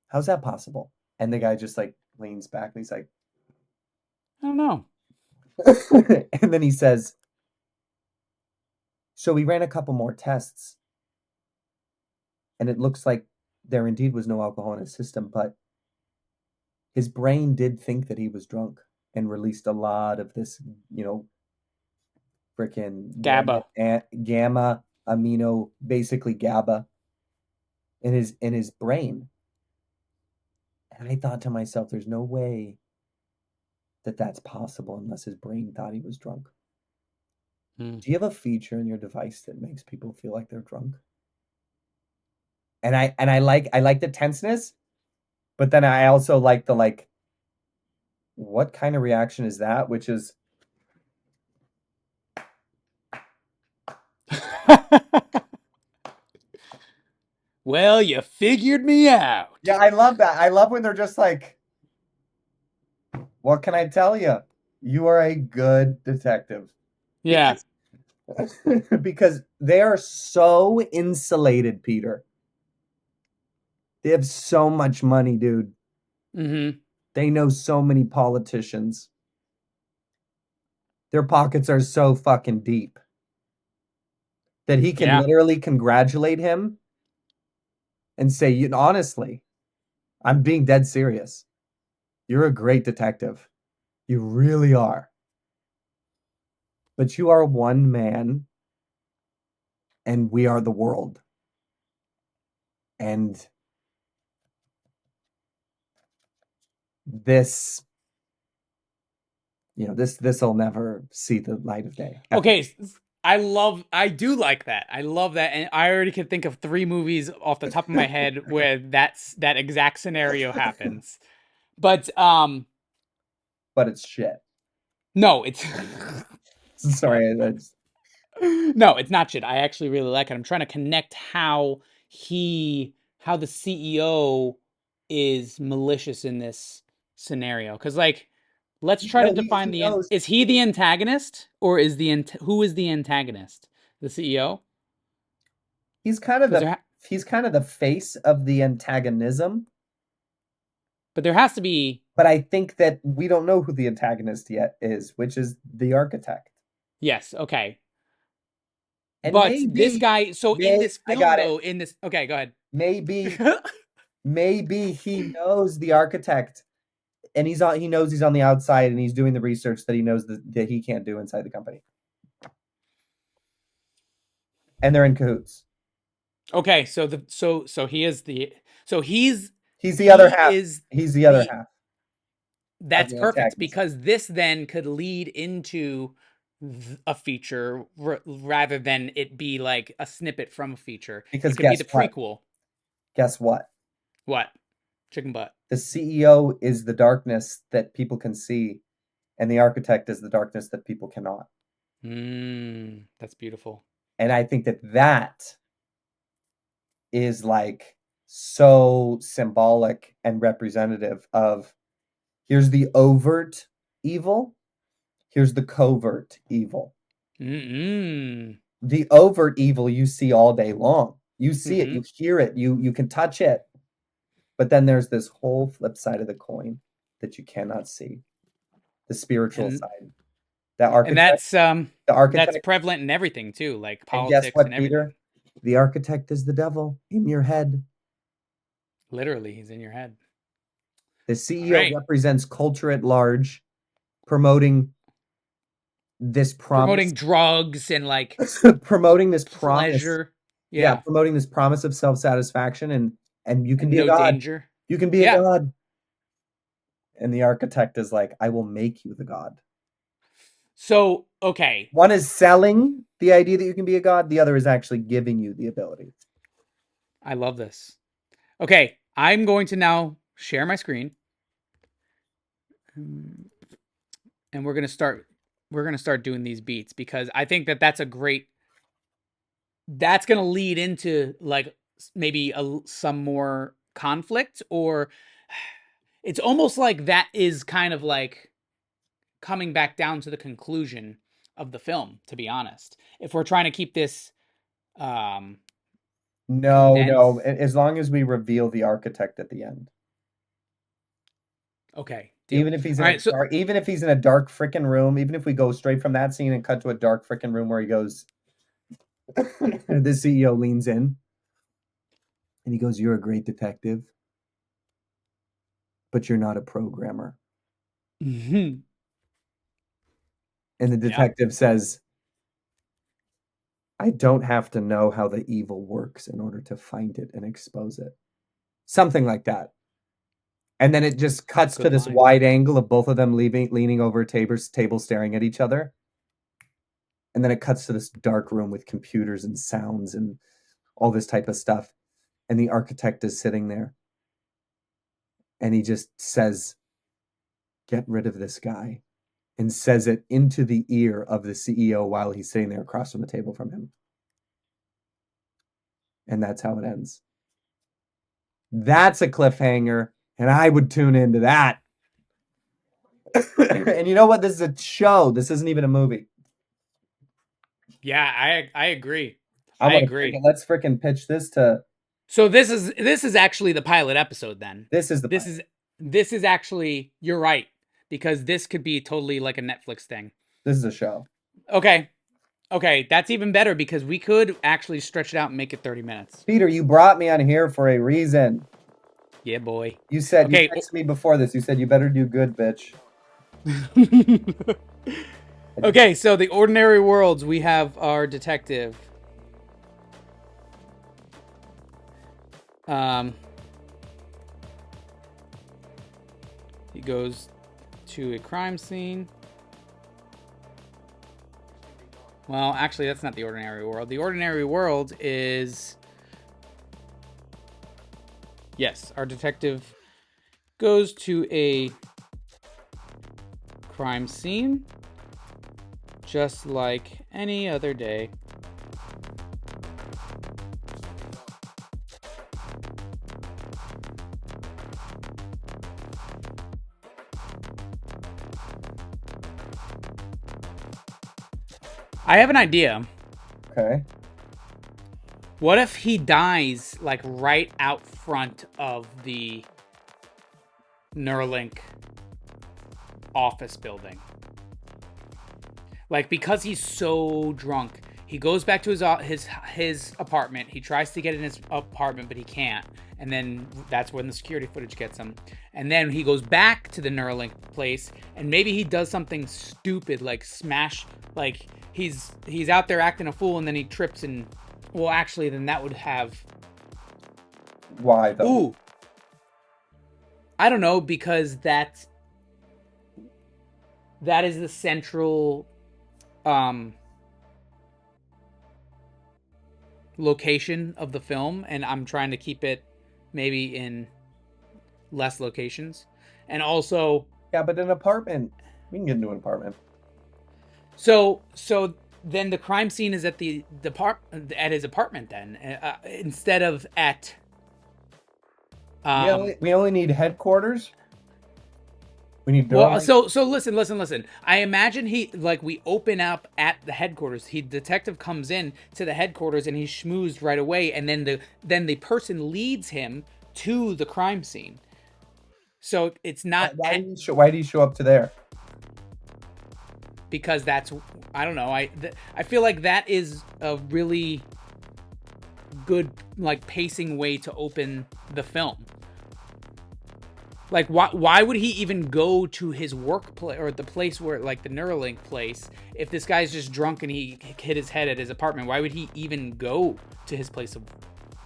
How's that possible? And the guy just like leans back and he's like, I don't know. and then he says, so we ran a couple more tests, and it looks like there indeed was no alcohol in his system, but his brain did think that he was drunk and released a lot of this, freaking GABA. gamma amino, basically GABA in his brain. And I thought to myself, there's no way that that's possible unless his brain thought he was drunk. Do you have a feature in your device that makes people feel like they're drunk? And I like the tenseness, but then I also like the like, what kind of reaction is that? Which is, Well, you figured me out. yeah, I love that. I love when they're just like, what can I tell you? You are a good detective. Yeah. Because they are so insulated, Peter. They have so much money, dude. Mm-hmm. They know so many politicians. Their pockets are so fucking deep that he can Yeah. literally congratulate him and say, honestly, I'm being dead serious. You're a great detective. You really are. But you are one man, and we are the world. And this, this'll never see the light of day. Okay. I do like that. I love that. And I already can think of 3 movies off the top of my head where that exact scenario happens. But But it's shit. no, it's Sorry, that's no, it's not shit. I actually really like it. I'm trying to connect how the CEO is malicious in this scenario. Because, like, let's try to no, define he knows. is he the antagonist, or who is the antagonist? The CEO? He's kind of Because he's kind of the face of the antagonism. but there has to be. But I think that we don't know who the antagonist yet is, which is the architect. Yes, okay. And But this guy, so in this I film, got it. though, okay, go ahead. Maybe maybe he knows the architect, and he knows he's on the outside, and he's doing the research that he knows that he can't do inside the company. And they're in cahoots. Okay, so he is the so He's the other he half. is He's the other the half of that's the perfect antagonist. because this then could lead into a feature rather than it be like a snippet from a feature. It Because could be the guess what? prequel. Guess what? What? Chicken butt. The CEO is the darkness that people can see, and the architect is the darkness that people cannot. That's beautiful. And I think that that is like so symbolic and representative of here's the overt evil, here's the covert evil. Mm-mm. The overt evil you see all day long. You see it, Mm-hmm. you hear it, you can touch it. But then there's this whole flip side of the coin that you cannot see. The spiritual And side. The and architect, the that's architect, prevalent in everything too, like and guess politics and what, everything. Peter? The architect is the devil in your head. Literally, he's in your head. The All CEO right. represents culture at large, promoting this promise, Promoting drugs and like promoting this promise. pleasure. Yeah, Yeah. promoting this promise of self-satisfaction and you can And be a no god. danger. You can be a Yeah. god. And the architect is like, I will make you the god. So, okay. One is selling the idea that you can be a god, the other is actually giving you the ability. I love this. Okay, I'm going to now share my screen. And we're going to start doing these beats because I think that that's going to lead into like maybe some more conflict, or it's almost like that is kind of like coming back down to the conclusion of the film, to be honest. If we're trying to keep this um No, condensed. no. As long as we reveal the architect at the end. Okay, deal. Even if he's All in a right, so dark, even if he's in a dark freaking room, even if we go straight from that scene and cut to a dark freaking room where he goes, the CEO leans in and he goes, "You're a great detective, but you're not a programmer." Mhm. And the Yeah, detective says, "I don't have to know how the evil works in order to find it and expose it." Something like that. And then it just cuts to good this line. wide angle of both of them leaning over a table staring at each other. And then it cuts to this dark room with computers and sounds and all this type of stuff. And the architect is sitting there. And he just says, "Get rid of this guy." And says it into the ear of the CEO while he's sitting there across from the table from him. And that's how it ends. That's a cliffhanger. And I would tune into that. And you know what? This is a show. This isn't even a movie. Yeah, I agree. I I want to freaking agree. let's freaking pitch this to So this is actually the pilot episode then. this is the This pilot. is this is actually, you're right, because this could be totally like a Netflix thing. This is a show. Okay. Okay, that's even better because we could actually stretch it out and make it 30 minutes. Peter, you brought me on here for a reason. Yeah, boy. You said you Okay. texted me before this. You said you better do good, bitch. Okay, so the ordinary worlds, we have our detective. He goes to a crime scene. Well, actually, that's not the ordinary world. The ordinary world is... Yes, our detective goes to a crime scene just like any other day. I have an idea. Okay. What if he dies like right out front of the Neuralink office building? Like, because he's so drunk, he goes back to his apartment. He tries to get in his apartment, but he can't. And then that's when the security footage gets him. And then he goes back to the Neuralink place, and maybe he does something stupid, like smash, like he's out there acting a fool, and then he trips and Well, actually, then that would have. Why though? Ooh, I don't know, because that is the central um location of the film, and I'm trying to keep it maybe in less locations. And also, Yeah, but an apartment. We can get into an apartment. so then the crime scene is at the depart at his apartment then, instead of at We um only we only need headquarters. We need well, Neuralink. so listen. I imagine we open up at the headquarters. Detective comes in to the headquarters and he's schmoozed right away, and then the person leads him to the crime scene. So it's not at, Why do you show up to there? because that's, I don't know. I feel like that is a really good like pacing way to open the film. Like, why would he even go to his workplace or the place where, like, the Neuralink place, if this guy's just drunk and he hit his head at his apartment? Why would he even go to his place of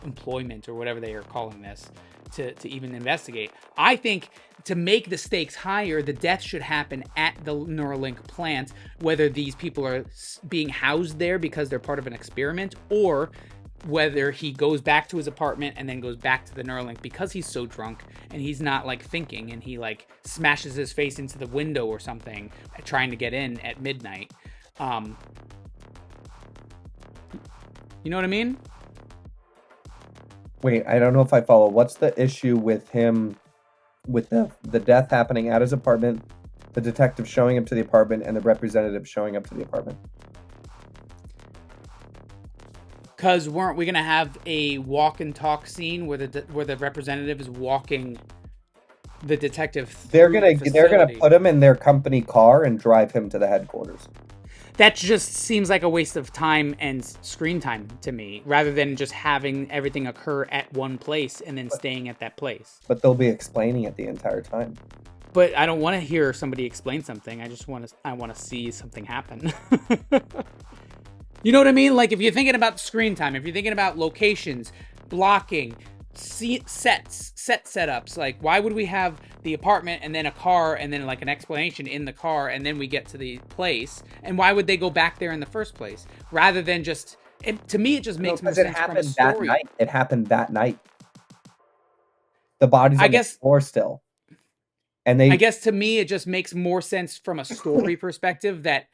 employment or whatever they are calling this to even investigate? I think to make the stakes higher, the death should happen at the Neuralink plant, whether these people are being housed there because they're part of an experiment, or whether he goes back to his apartment and then goes back to the Neuralink because he's so drunk and he's not like thinking, and he like smashes his face into the window or something trying to get in at midnight. Um, you know what I mean? Wait, I don't know if I follow. What's the issue with him, with the death happening at his apartment, the detective showing up to the apartment, and the representative showing up to the apartment? Because weren't we gonna have a walk and talk scene where the representative is walking the detective They're through gonna the they're gonna facility? put him in their company car and drive him to the headquarters. That just seems like a waste of time and screen time to me, rather than just having everything occur at one place and then staying at that place. But they'll be explaining it the entire time. But I don't want to hear somebody explain something. I want to see something happen. You know what I mean? Like, if you're thinking about screen time, if you're thinking about locations, blocking, set setups, like, why would we have the apartment and then a car and then like an explanation in the car and then we get to the place? And why would they go back there in the first place rather than just? To me, it just makes more sense from a story. It happened that night. The body's I on the guess. floor still, and I they. guess to me, it just makes more sense from a story perspective that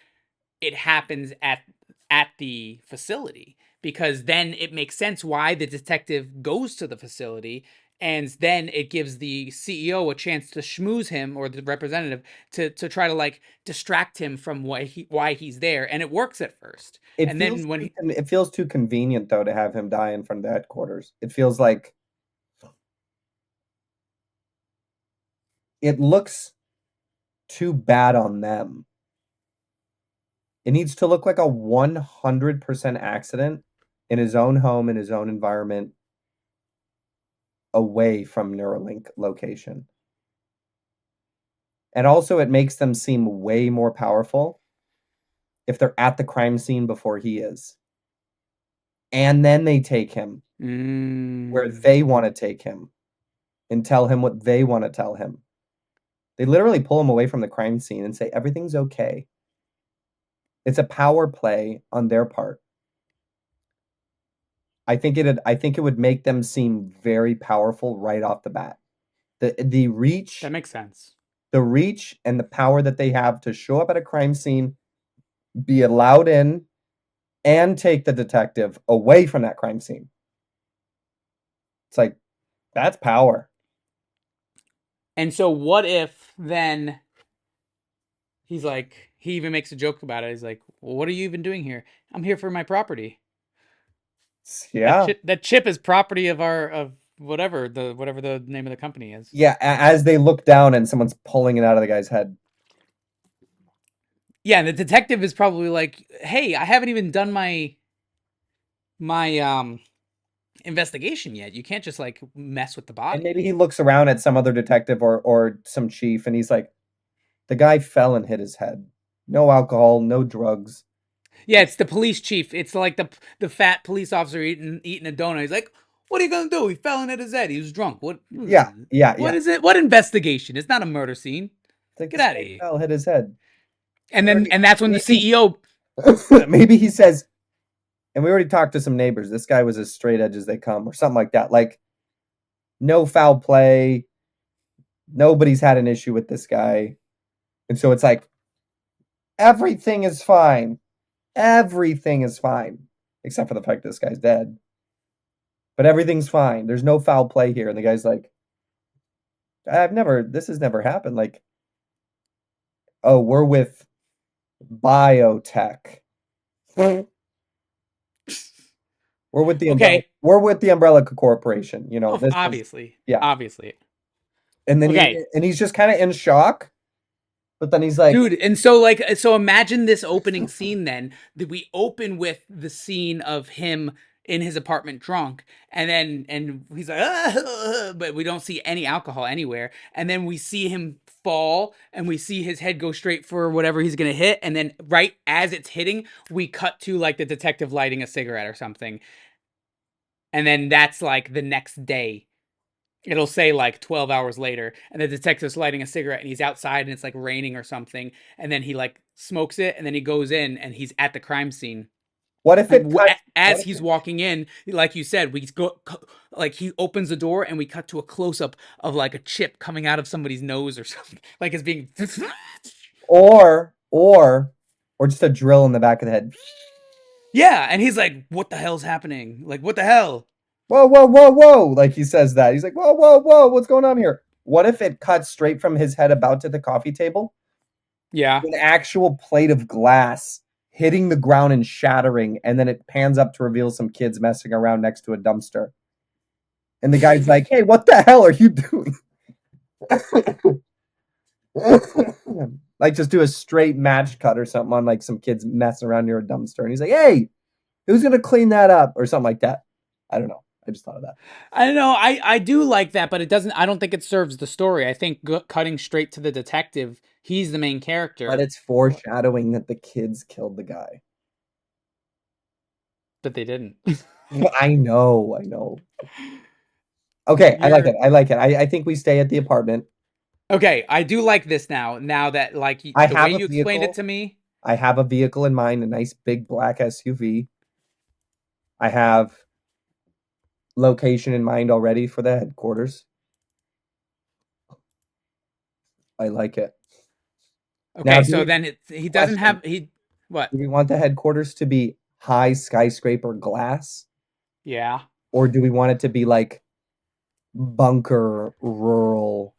it happens at the facility, because then it makes sense why the detective goes to the facility, and then it gives the CEO a chance to schmooze him, or the representative, to try to like distract him from why he's there, and it works at first. It And feels then when it feels too convenient though to have him die in front of the headquarters. It feels like it looks too bad on them. It needs to look like a 100% accident in his own home, in his own environment, away from Neuralink location. And also, it makes them seem way more powerful if they're at the crime scene before he is. And then they take him where they want to take him and tell him what they want to tell him. They literally pull him away from the crime scene and say, everything's okay. It's a power play on their part. I think it would make them seem very powerful right off the bat. The reach, that makes sense. the reach and the power that they have to show up at a crime scene, be allowed in, and take the detective away from that crime scene. It's like, that's power. And so what if then he's like, he even makes a joke about it. He's like, well, what are you even doing here? I'm here for my property. Yeah. That chip is property of whatever the name of the company is. Yeah, as they look down and someone's pulling it out of the guy's head. Yeah, and the detective is probably like, "Hey, I haven't even done my investigation yet. You can't just like mess with the body." And maybe he looks around at some other detective or some chief and he's like, the guy fell and hit his head. No alcohol, no drugs. Yeah, it's the police chief. It's like the fat police officer eating a donut. He's like, "What are you gonna do? He fell in at his head. He was drunk. Yeah, yeah, What yeah. is it? What investigation? It's not a murder scene. It's like Get this out of guy here." fell, hit his head. And Or then and that's when the maybe, CEO. maybe he says, and we already talked to some neighbors. This guy was as straight edge as they come, or something like that. Like no foul play. Nobody's had an issue with this guy, and so it's like everything is fine. Everything is fine, except for the fact this guy's dead. But everything's fine. There's no foul play here. And the guy's like, this has never happened. Like, oh, we're with biotech. We're with the umbrella. Okay, We're with the umbrella corporation. You know, this is obviously, yeah. obviously. And then Okay, he's just kind of in shock. But then he's like, dude, and so imagine this opening scene then that we open with the scene of him in his apartment drunk, and he's like but we don't see any alcohol anywhere, and then we see him fall and we see his head go straight for whatever he's gonna hit, and then right as it's hitting we cut to like the detective lighting a cigarette or something, and then that's like the next day. It'll say like 12 hours later, and the detective's lighting a cigarette, and he's outside, and it's like raining or something, and then he like smokes it, and then he goes in, and he's at the crime scene. what if it And cuts? What as if he's it, walking in, like you said, we go like he opens the door, and we cut to a close up of like a chip coming out of somebody's nose or something, like it's being. or just a drill in the back of the head? Yeah, and he's like, "What the hell's happening? Like, what the hell?" Whoa, whoa, whoa, whoa! Like he says that. He's like, whoa, whoa, whoa! What's going on here? What if it cuts straight from his head about to the coffee table? Yeah. An actual plate of glass hitting the ground and shattering, and then it pans up to reveal some kids messing around next to a dumpster. And the guy's like, "Hey, what the hell are you doing?" Like, just do a straight match cut or something on like some kids messing around near a dumpster, and he's like, "Hey, who's gonna clean that up?" or something like that. I don't know. I just thought of that. I don't know. I do like that, but it doesn't. I don't think it serves the story. I think cutting straight to the detective, he's the main But character, it's foreshadowing that the kids killed the guy. but they didn't. I know, I know. Okay, I like You're it. I like it. I think we stay at the apartment. okay. I do like this now. Now that like I the way have a you explained it vehicle. to me, I have a vehicle in mind, a nice big black SUV. I have location in mind already for the headquarters. I like it. Now, okay. So then he doesn't question, have he what? do we want the headquarters to be high skyscraper glass, Yeah. or do we want it to be like bunker rural?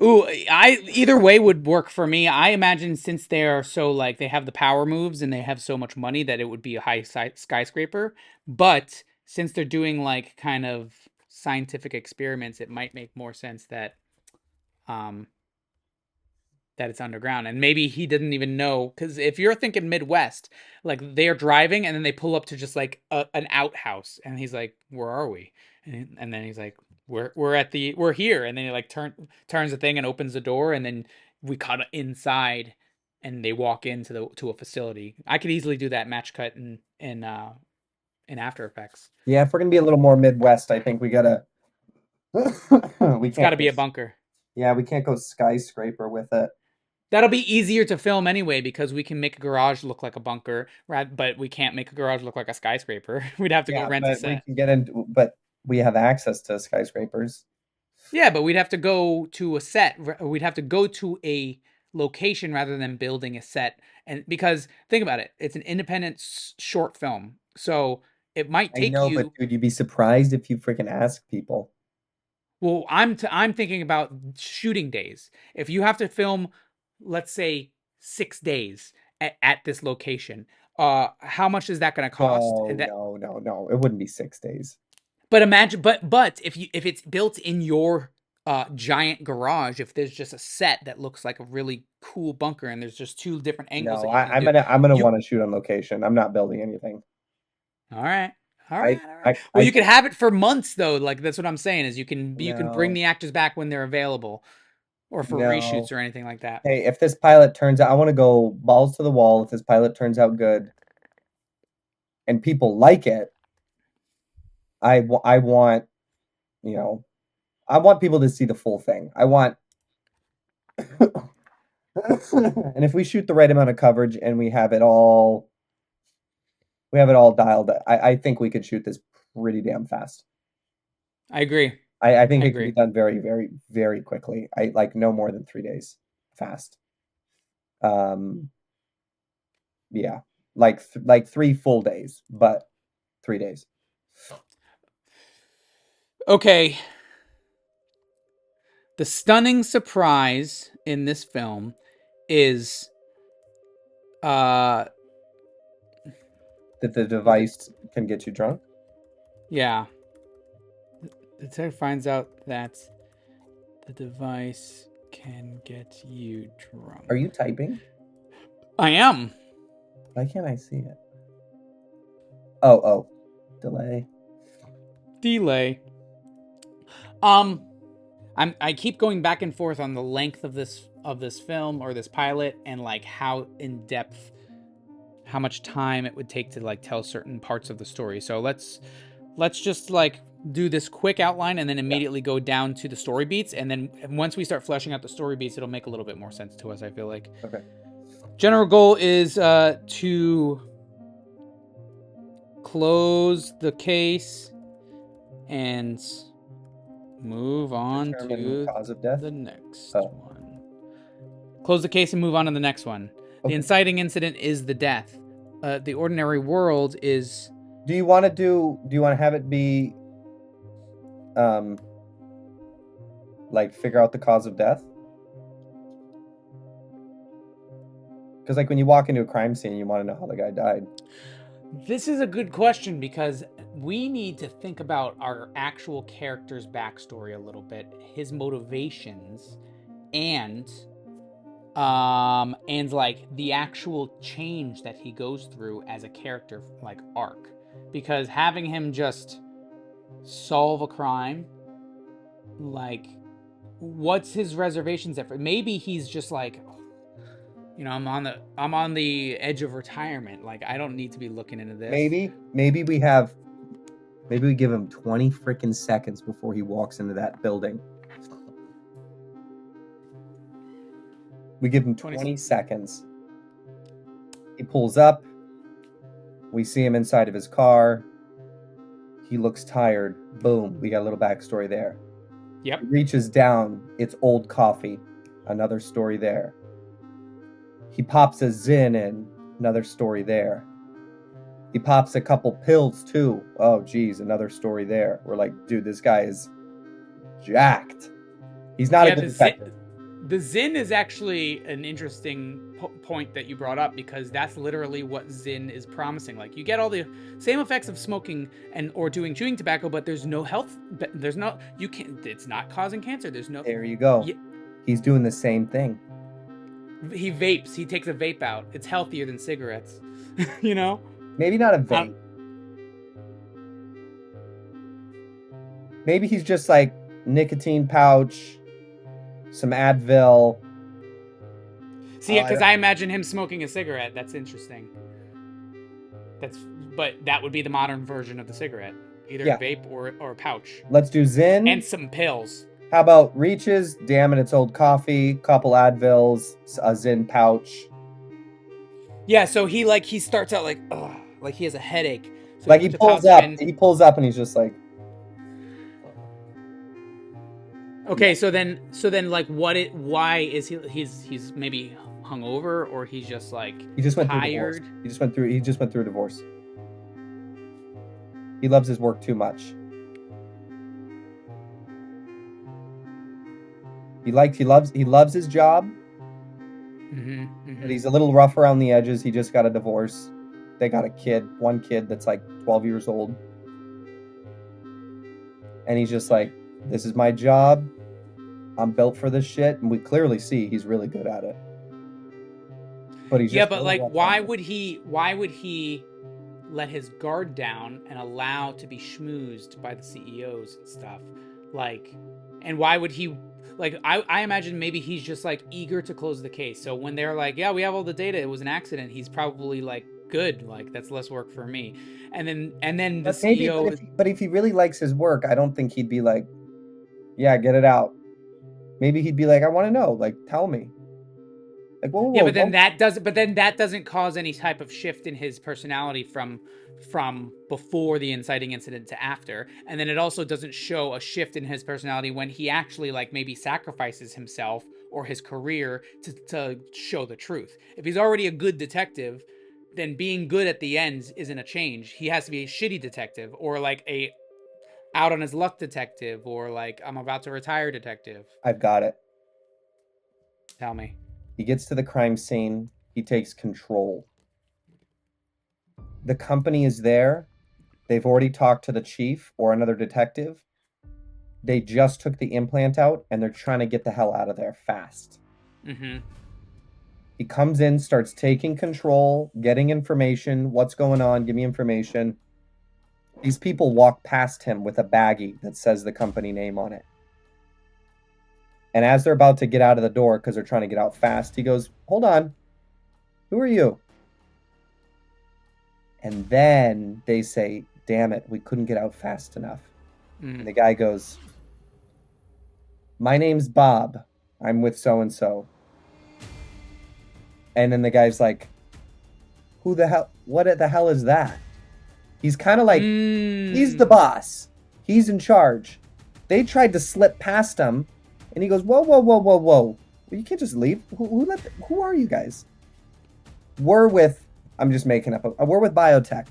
Ooh, I either way would work for me. I imagine since they are so like they have the power moves and they have so much money that it would be a high skyscraper. But since they're doing like kind of scientific experiments, it might make more sense um that it's underground. And maybe he didn't even know because if you're thinking Midwest, like they're driving and then they pull up to just like an outhouse, and he's like, "Where are we?" And then he's like, we're here." And then he like turns the thing and opens the door, and then we cut inside, and they walk into the to a facility. I could easily do that match cut in After Effects. Yeah, if we're gonna be a little more Midwest, I think we gotta. We It's got can't to go. be a bunker. Yeah, we can't go skyscraper with it. That'll be easier to film anyway because we can make a garage look like a bunker, right? But we can't make a garage look like a skyscraper. We'd have to go Yeah, rent a but we set. can get into. But we have access to skyscrapers. Yeah, but we'd have to go to a set. We'd have to go to a location rather than building a set. And because think about it, it's an independent short film, so it might I take know, but you. dude, you'd be surprised if you freaking ask people. Well, I'm thinking about shooting days. If you have to film, let's say 6 days at this location, how much is that going to cost? No, And that, no, no, no. It wouldn't be 6 days. but imagine, but if it's built in your giant garage, if there's just a set that looks like a really cool bunker, and there's just two different angles No, that you can I'm do, gonna you want to shoot on location. I'm not building anything. all right. All I, right, all right. Well, I you can have it for months though. Like that's what I'm saying is you can bring no. the actors back when they're available. or for No. reshoots or anything like that. Hey, if this pilot turns out, I want to go balls to the wall. If this pilot turns out good and people like it, I want, you know, I want people to see the full thing. I want, and if we shoot the right amount of coverage and we have it all dialed, I think we could shoot this pretty damn fast. I agree. I think I it can be agree. done very, very, very quickly. I like no more than 3 days fast. Um, yeah, like 3 full days, but 3 days. Okay. The stunning surprise in this film is uh That the device can get you drunk. yeah. The detective finds out that the device can get you drunk. Are you typing? I am. Why can't I see it? Oh, delay. Delay. I keep going back and forth on the length of this film or this pilot and like how in depth, how much time it would take to like tell certain parts of the story. So let's just like do this quick outline and then immediately go down to the story beats, and then once we start fleshing out the story beats, it'll make a little bit more sense to us, I feel like. Okay. General goal is to close the case and move on Determine to cause of death. the next Oh. one. Close the case and move on to the next one. Okay. The inciting incident is the death. The ordinary world is... Do you want to have it be like figure out the cause of death? Because like when you walk into a crime scene, you want to know how the guy died. This is a good question because we need to think about our actual character's backstory a little bit, his motivations, and like the actual change that he goes through as a character, like arc. Because having him just solve a crime, like, what's his reservations at? Maybe he's just like, you know, I'm on the edge of retirement. Like, I don't need to be looking into this. Maybe we give him 20 freaking seconds before he walks into that building. We give him 20 seconds. He pulls up. We see him inside of his car. He looks tired. Boom. We got a little backstory there. Yep. He reaches down. It's old coffee. Another story there. He pops a Zin in. Another story there. He pops a couple pills too. Oh, geez. Another story there. We're like, dude, this guy is jacked. He's not a good detective. The Zin is actually an interesting point that you brought up, because that's literally what Zin is promising. Like, you get all the same effects of smoking or doing chewing tobacco, but there's no health. You can't. It's not causing cancer. There's no. There you go. He's doing the same thing. He vapes. He takes a vape out. It's healthier than cigarettes. You know. Maybe not a vape. Maybe he's just like nicotine pouch. Some Advil. See, because I imagine him smoking a cigarette. That's interesting. But that would be the modern version of the cigarette, either a vape or a pouch. Let's do Zin and some pills. How about reaches? Damn it, it's old coffee. Couple Advils, a Zin pouch. Yeah, so he starts out like, ugh, like he has a headache. So like he pulls up. He pulls up and he's just like. Okay, so then, like, why is he's maybe hungover, or he's just like he just went tired? Through divorce. He just went through a divorce. He loves his work too much. He loves his job. But he's a little rough around the edges. He just got a divorce. They got one kid that's like 12 years old. And he's just like, this is my job. I'm built for this shit. And we clearly see he's really good at it. But he's just but like, why would he let his guard down and allow to be schmoozed by the CEOs and stuff? Like, and why would he like I imagine maybe he's just like eager to close the case. So when they're like, yeah, we have all the data, it was an accident, he's probably like, good, like that's less work for me. And then the But maybe, CEO. but if he really likes his work, I don't think he'd be like, yeah, get it out. Maybe he'd be like, I want to know, like, tell me. Like, whoa, Yeah, whoa, whoa. but then that doesn't cause any type of shift in his personality from before the inciting incident to after. And then it also doesn't show a shift in his personality when he actually like maybe sacrifices himself or his career to show the truth. If he's already a good detective, then being good at the end isn't a change. He has to be a shitty detective or like a out on his luck detective or like I'm about to retire detective. I've got it. Tell me. He gets to the crime scene. He takes control. The company is there. They've already talked to the chief or another detective. They just took the implant out and they're trying to get the hell out of there fast. Mm-hmm. He comes in, starts taking control, getting information. What's going on? Give me information. These people walk past him with a baggie that says the company name on it. And as they're about to get out of the door because they're trying to get out fast, he goes, hold on. Who are you? And then they say, damn it, we couldn't get out fast enough. And the guy goes, my name's Bob. I'm with so and so. And then the guy's like, who the hell? What the hell is that? He's kind of like, he's the boss. He's in charge. They tried to slip past him. And he goes, whoa, whoa, whoa, whoa, whoa. Well, you can't just leave. Who are you guys? We're with, I'm just making up, we're with biotech.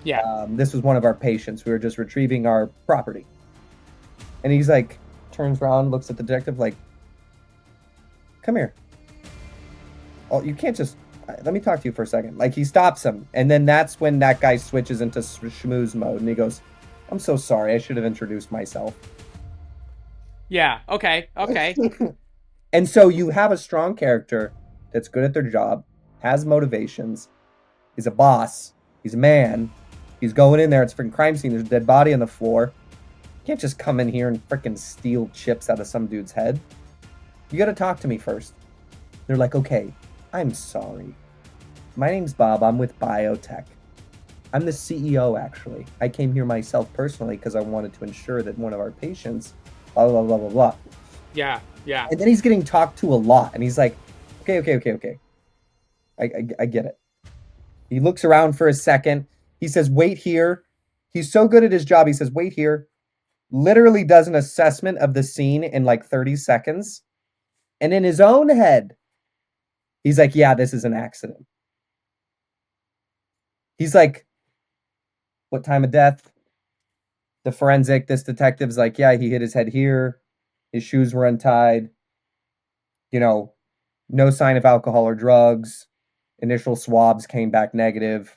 Yeah. This was one of our patients. We were just retrieving our property. And he's like, turns around, looks at the detective like, come here. Oh, you can't just, let me talk to you for a second. Like, he stops him. And then that's when that guy switches into schmooze mode. And he goes, I'm so sorry. I should have introduced myself. Yeah. Okay. Okay. And so you have a strong character that's good at their job, has motivations, is a boss, he's a man, he's going in there, it's a freaking crime scene, there's a dead body on the floor. You can't just come in here and freaking steal chips out of some dude's head. You gotta talk to me first. They're like, okay, I'm sorry. My name's Bob, I'm with biotech. I'm the CEO, actually. I came here myself personally because I wanted to ensure that one of our patients, blah, blah, blah, blah, blah. Yeah. Yeah. And then he's getting talked to a lot, and he's like, okay. I get it. He looks around for a second. He says, wait here. He's so good at his job. He says, wait here. Literally does an assessment of the scene in like 30 seconds. And in his own head, he's like, yeah, this is an accident. He's like, what time of death? The forensic, this detective's like, yeah, he hit his head here. His shoes were untied. You know, no sign of alcohol or drugs. Initial swabs came back negative.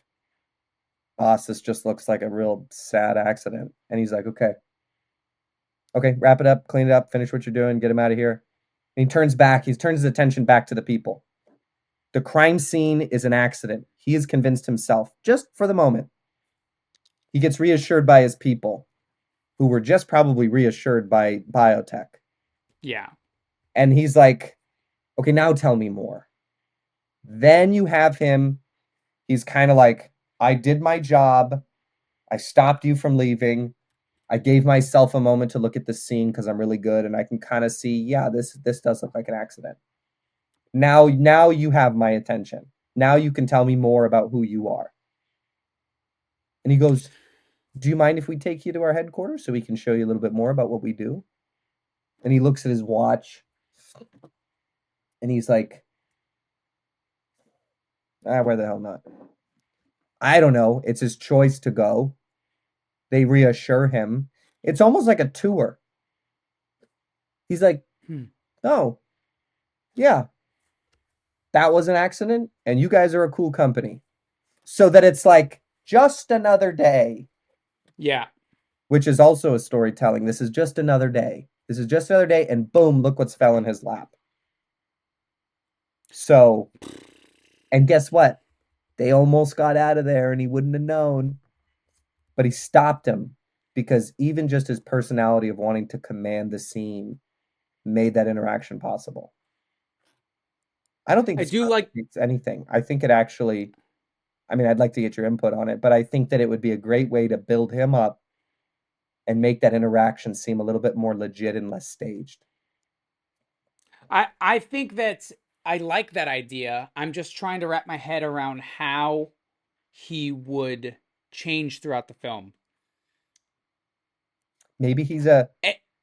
Boss, this just looks like a real sad accident. And he's like, okay, wrap it up, clean it up, finish what you're doing, get him out of here. And he turns back, he turns his attention back to the people. The crime scene is an accident. He is convinced himself, just for the moment. He gets reassured by his people, who were just probably reassured by biotech. Yeah. And he's like, okay, now tell me more. Then you have him, he's kind of like, I did my job. I stopped you from leaving. I gave myself a moment to look at the scene because I'm really good and I can kind of see, yeah, this does look like an accident. Now you have my attention. Now you can tell me more about who you are. And he goes, do you mind if we take you to our headquarters so we can show you a little bit more about what we do? And he looks at his watch and he's like, where the hell not? I don't know. It's his choice to go. They reassure him. It's almost like a tour. He's like, oh, yeah, that was an accident, and you guys are a cool company. So that it's like just another day. Yeah. Which is also a storytelling. This is just another day. This is just another day, and boom, look what's fell in his lap. So, and guess what? They almost got out of there, and he wouldn't have known. But he stopped him because even just his personality of wanting to command the scene made that interaction possible. I don't think I this do like. complicates anything. I think it actually, I mean, I'd like to get your input on it, but I think that it would be a great way to build him up and make that interaction seem a little bit more legit and less staged. I think that I like that idea. I'm just trying to wrap my head around how he would change throughout the film. Maybe he's a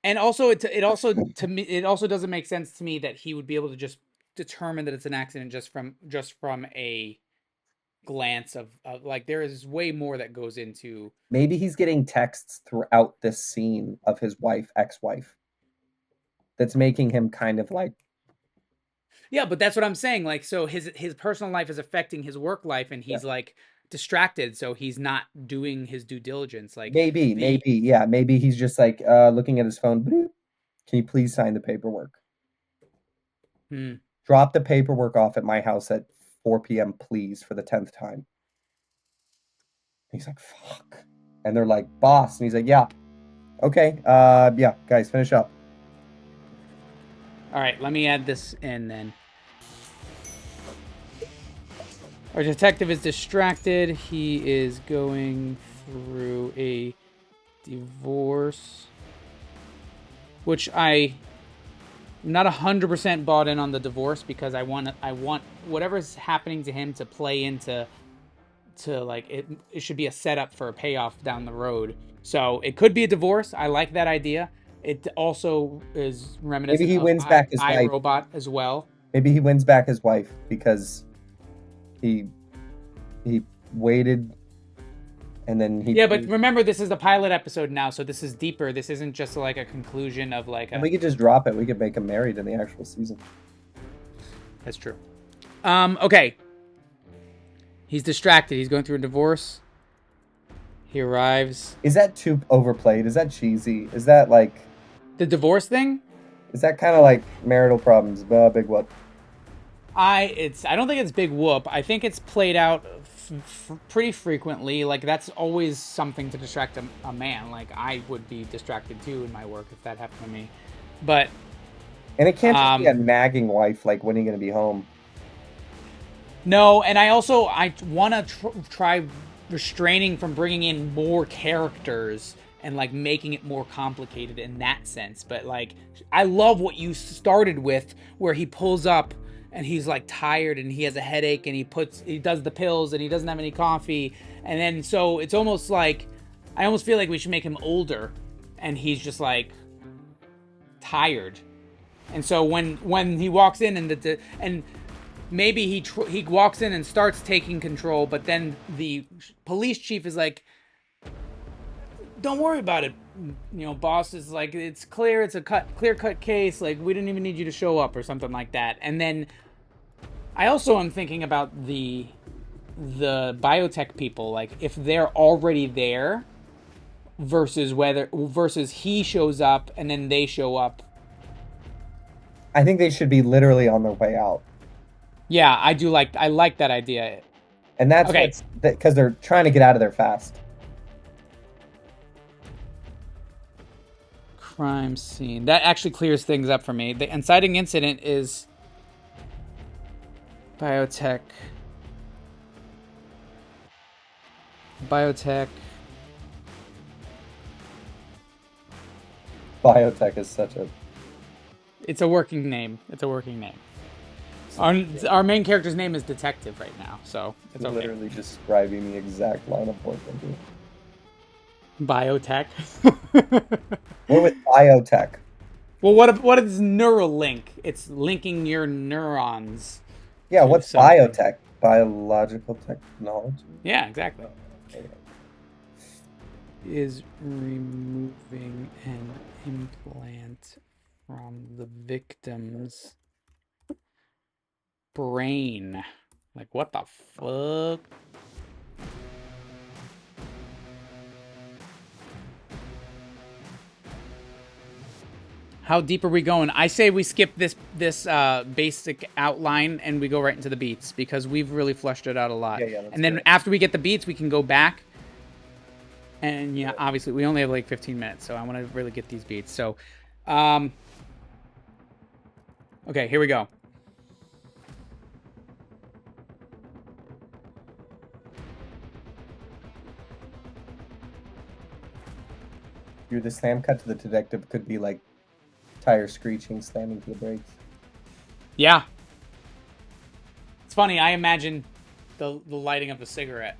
And also it also to me it also doesn't make sense to me that he would be able to just determine that it's an accident just from a glance of like there is way more that goes into. maybe he's getting texts throughout this scene of his wife, ex-wife, that's making him kind of like Yeah, but that's what I'm saying. Like, so his personal life is affecting his work life, and yeah. he's like distracted, so he's not doing his due diligence. Like the Maybe, yeah, maybe he's just like looking at his phone. Bloop. Can you please sign the paperwork? hmm. Drop the paperwork off at my house at 4 p.m., please, for the 10th time. He's like, fuck. And they're like, boss. And he's like, yeah. Okay. Yeah, guys, finish up. All right, let me add this in then. Our detective is distracted. He is going through a divorce, which I'm not 100% bought in on the divorce because I want whatever's happening to him to play into like it should be a setup for a payoff down the road. So it could be a divorce. I like that idea. It also is Maybe reminiscent he of wins back his wife. iRobot as well. Maybe he wins back his wife because he waited and then he Yeah, but remember, this is the pilot episode now, so this is deeper. This isn't just like a conclusion of like and we could just drop it. We could make him married in the actual season. That's true. Okay. He's distracted. He's going through a divorce. He arrives. Is that too overplayed? Is that cheesy? Is that like The divorce thing? is that kind of like marital problems? Big what? I don't think it's big whoop. I think it's played out pretty frequently. Like that's always something to distract a man. Like I would be distracted too in my work if that happened to me. But And it can't just be a nagging wife like when are you going to be home? no, and I want to try restraining from bringing in more characters and like making it more complicated in that sense. But like I love what you started with where he pulls up and he's like tired and he has a headache and he does the pills and he doesn't have any coffee, and then so it's almost like I almost feel like we should make him older and he's just like tired. And so when he walks in and maybe he walks in and starts taking control, but then the police chief is like, don't worry about it, boss. Is like, it's clear, it's a clear cut case, like we didn't even need you to show up or something like that. And then I also am thinking about the biotech people, like if they're already there versus he shows up and then they show up. I think they should be literally on their way out. Yeah, I like that idea. And that's okay, because they're trying to get out of there fast. Crime scene. That actually clears things up for me. The inciting incident is biotech. Biotech is such a... It's a working name. Our main character's name is Detective right now, so it's okay. Literally describing the exact line of work I do. Biotech. We're with biotech. Well, what is Neuralink? It's linking your neurons. Yeah, what's something. Biotech? Biological technology? Yeah, exactly. Is removing an implant from the victim's brain. Like, what the fuck? How deep are we going? I say we skip this basic outline and we go right into the beats because we've really fleshed it out a lot. Yeah, and then after we get the beats, we can go back. And yeah, obviously we only have like 15 minutes, so I want to really get these beats. So, Okay, here we go. Dude, the slam cut to the detective could be like tire screeching, slamming to the brakes. Yeah. It's funny, I imagine the lighting of the cigarette.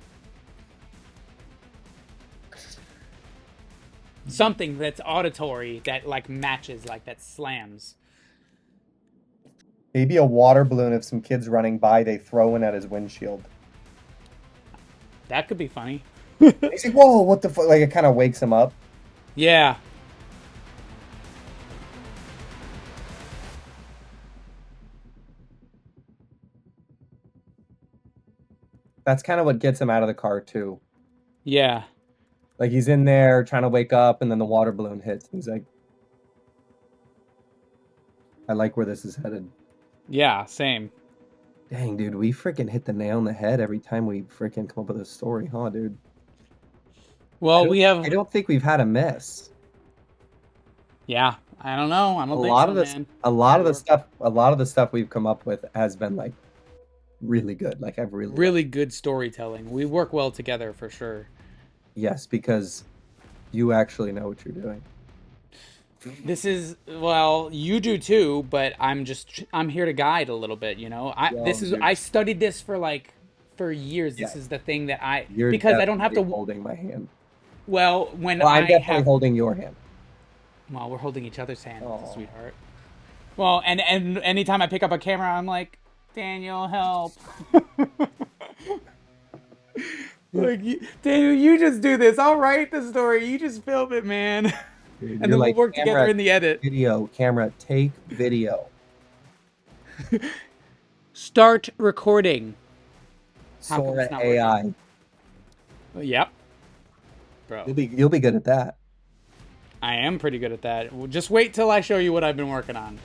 Something that's auditory that like matches, like that slams. Maybe a water balloon of some kids running by, they throw in at his windshield. That could be funny. He's like, whoa, what the fuck? Like, it kind of wakes him up. Yeah. That's kind of what gets him out of the car, too. Yeah. Like, he's in there trying to wake up, and then the water balloon hits. He's like, I like where this is headed. Yeah, same. Dang, dude, we freaking hit the nail on the head every time we freaking come up with a story, huh, dude? Well, I we have. don't think we've had a miss. Yeah, I don't know. I A don't think lot so, of this, man. Hard work. a lot of the stuff we've come up with has been like really good. Like I've really liked. Really good storytelling. We work well together for sure. Yes, because you actually know what you're doing. This is, well, you do too, but I'm here to guide a little bit, you know. Yo, dude. I studied this for like for years. Yeah, This is the thing that I, you're because I don't have definitely to, holding my hand. well, when Well, I'm I definitely have, holding your hand. well, we're holding each other's hand, Oh, sweetheart. Well, and anytime I pick up a camera, I'm like, Daniel, help. Like, Daniel, you just do this. I'll write the story. You just film it, man. dude, And you're then we'll like work together camera, in the edit. video, camera, take video. Start recording. How come Sora it's not AI. working? Yep. Bro, You'll be good at that. I am pretty good at that. Well, just wait till I show you what I've been working on.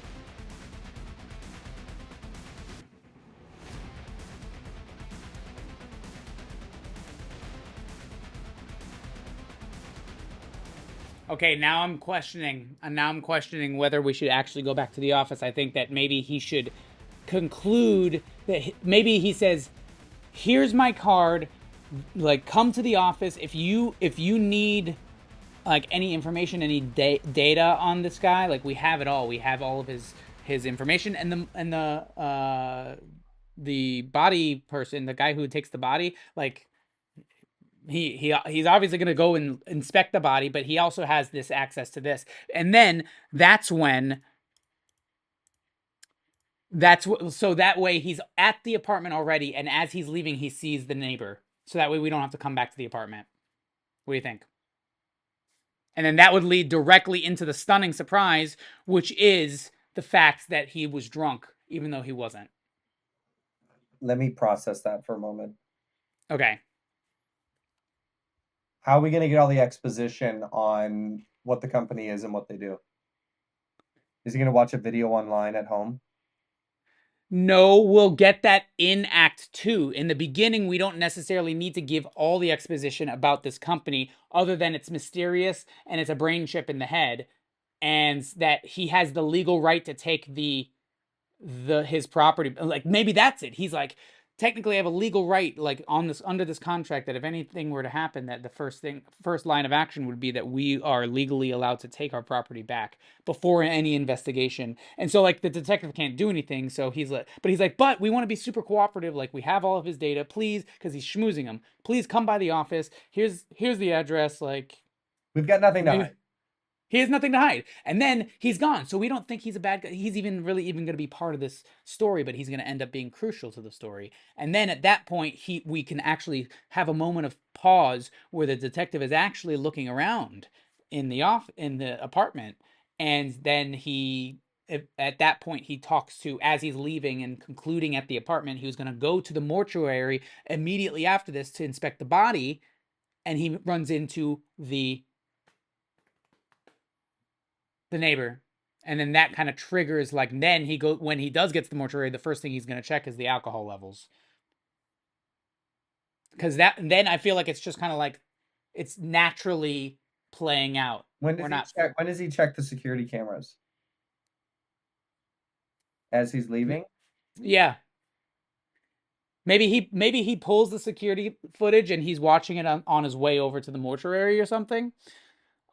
Okay, now I'm questioning. And now I'm questioning whether we should actually go back to the office. I think that maybe he should conclude that maybe he says, "Here's my card. Like, come to the office if you need like any information, any data on this guy. Like, we have it all. We have all of his information and the body person, the guy who takes the body. Like, he's obviously going to go and inspect the body, but he also has this access to this. And then that's when so that way he's at the apartment already, and as he's leaving, he sees the neighbor. So that way we don't have to come back to the apartment. What do you think? And then that would lead directly into the stunning surprise, which is the fact that he was drunk, even though he wasn't. Let me process that for a moment. Okay. How are we going to get all the exposition on what the company is and what they do? Is he going to watch a video online at home? No, we'll get that in Act 2. In the beginning, we don't necessarily need to give all the exposition about this company, other than it's mysterious and it's a brain chip in the head, and that he has the legal right to take his property. Like, maybe that's it. He's like, technically I have a legal right, like, on this, under this contract, that if anything were to happen, that the first line of action would be that we are legally allowed to take our property back before any investigation. And so, like, the detective can't do anything, so but we want to be super cooperative. Like, we have all of his data, please, because he's schmoozing him. Please come by the office. Here's the address. Like, We've got nothing to maybe hide. he has nothing to hide. And then he's gone. So we don't think he's a bad guy. He's even going to be part of this story, but he's going to end up being crucial to the story. And then at that point, we can actually have a moment of pause where the detective is actually looking around in the apartment. And then at that point, he talks to, as he's leaving and concluding at the apartment, he was going to go to the mortuary immediately after this to inspect the body. And he runs into the neighbor, and then that kind of triggers, like, then when he does get to the mortuary, the first thing he's going to check is the alcohol levels, because then I feel like it's just kind of like it's naturally playing out. When We're does he not check? When does he check the security cameras? as he's leaving. Yeah. Maybe he pulls the security footage and he's watching it on his way over to the mortuary or something.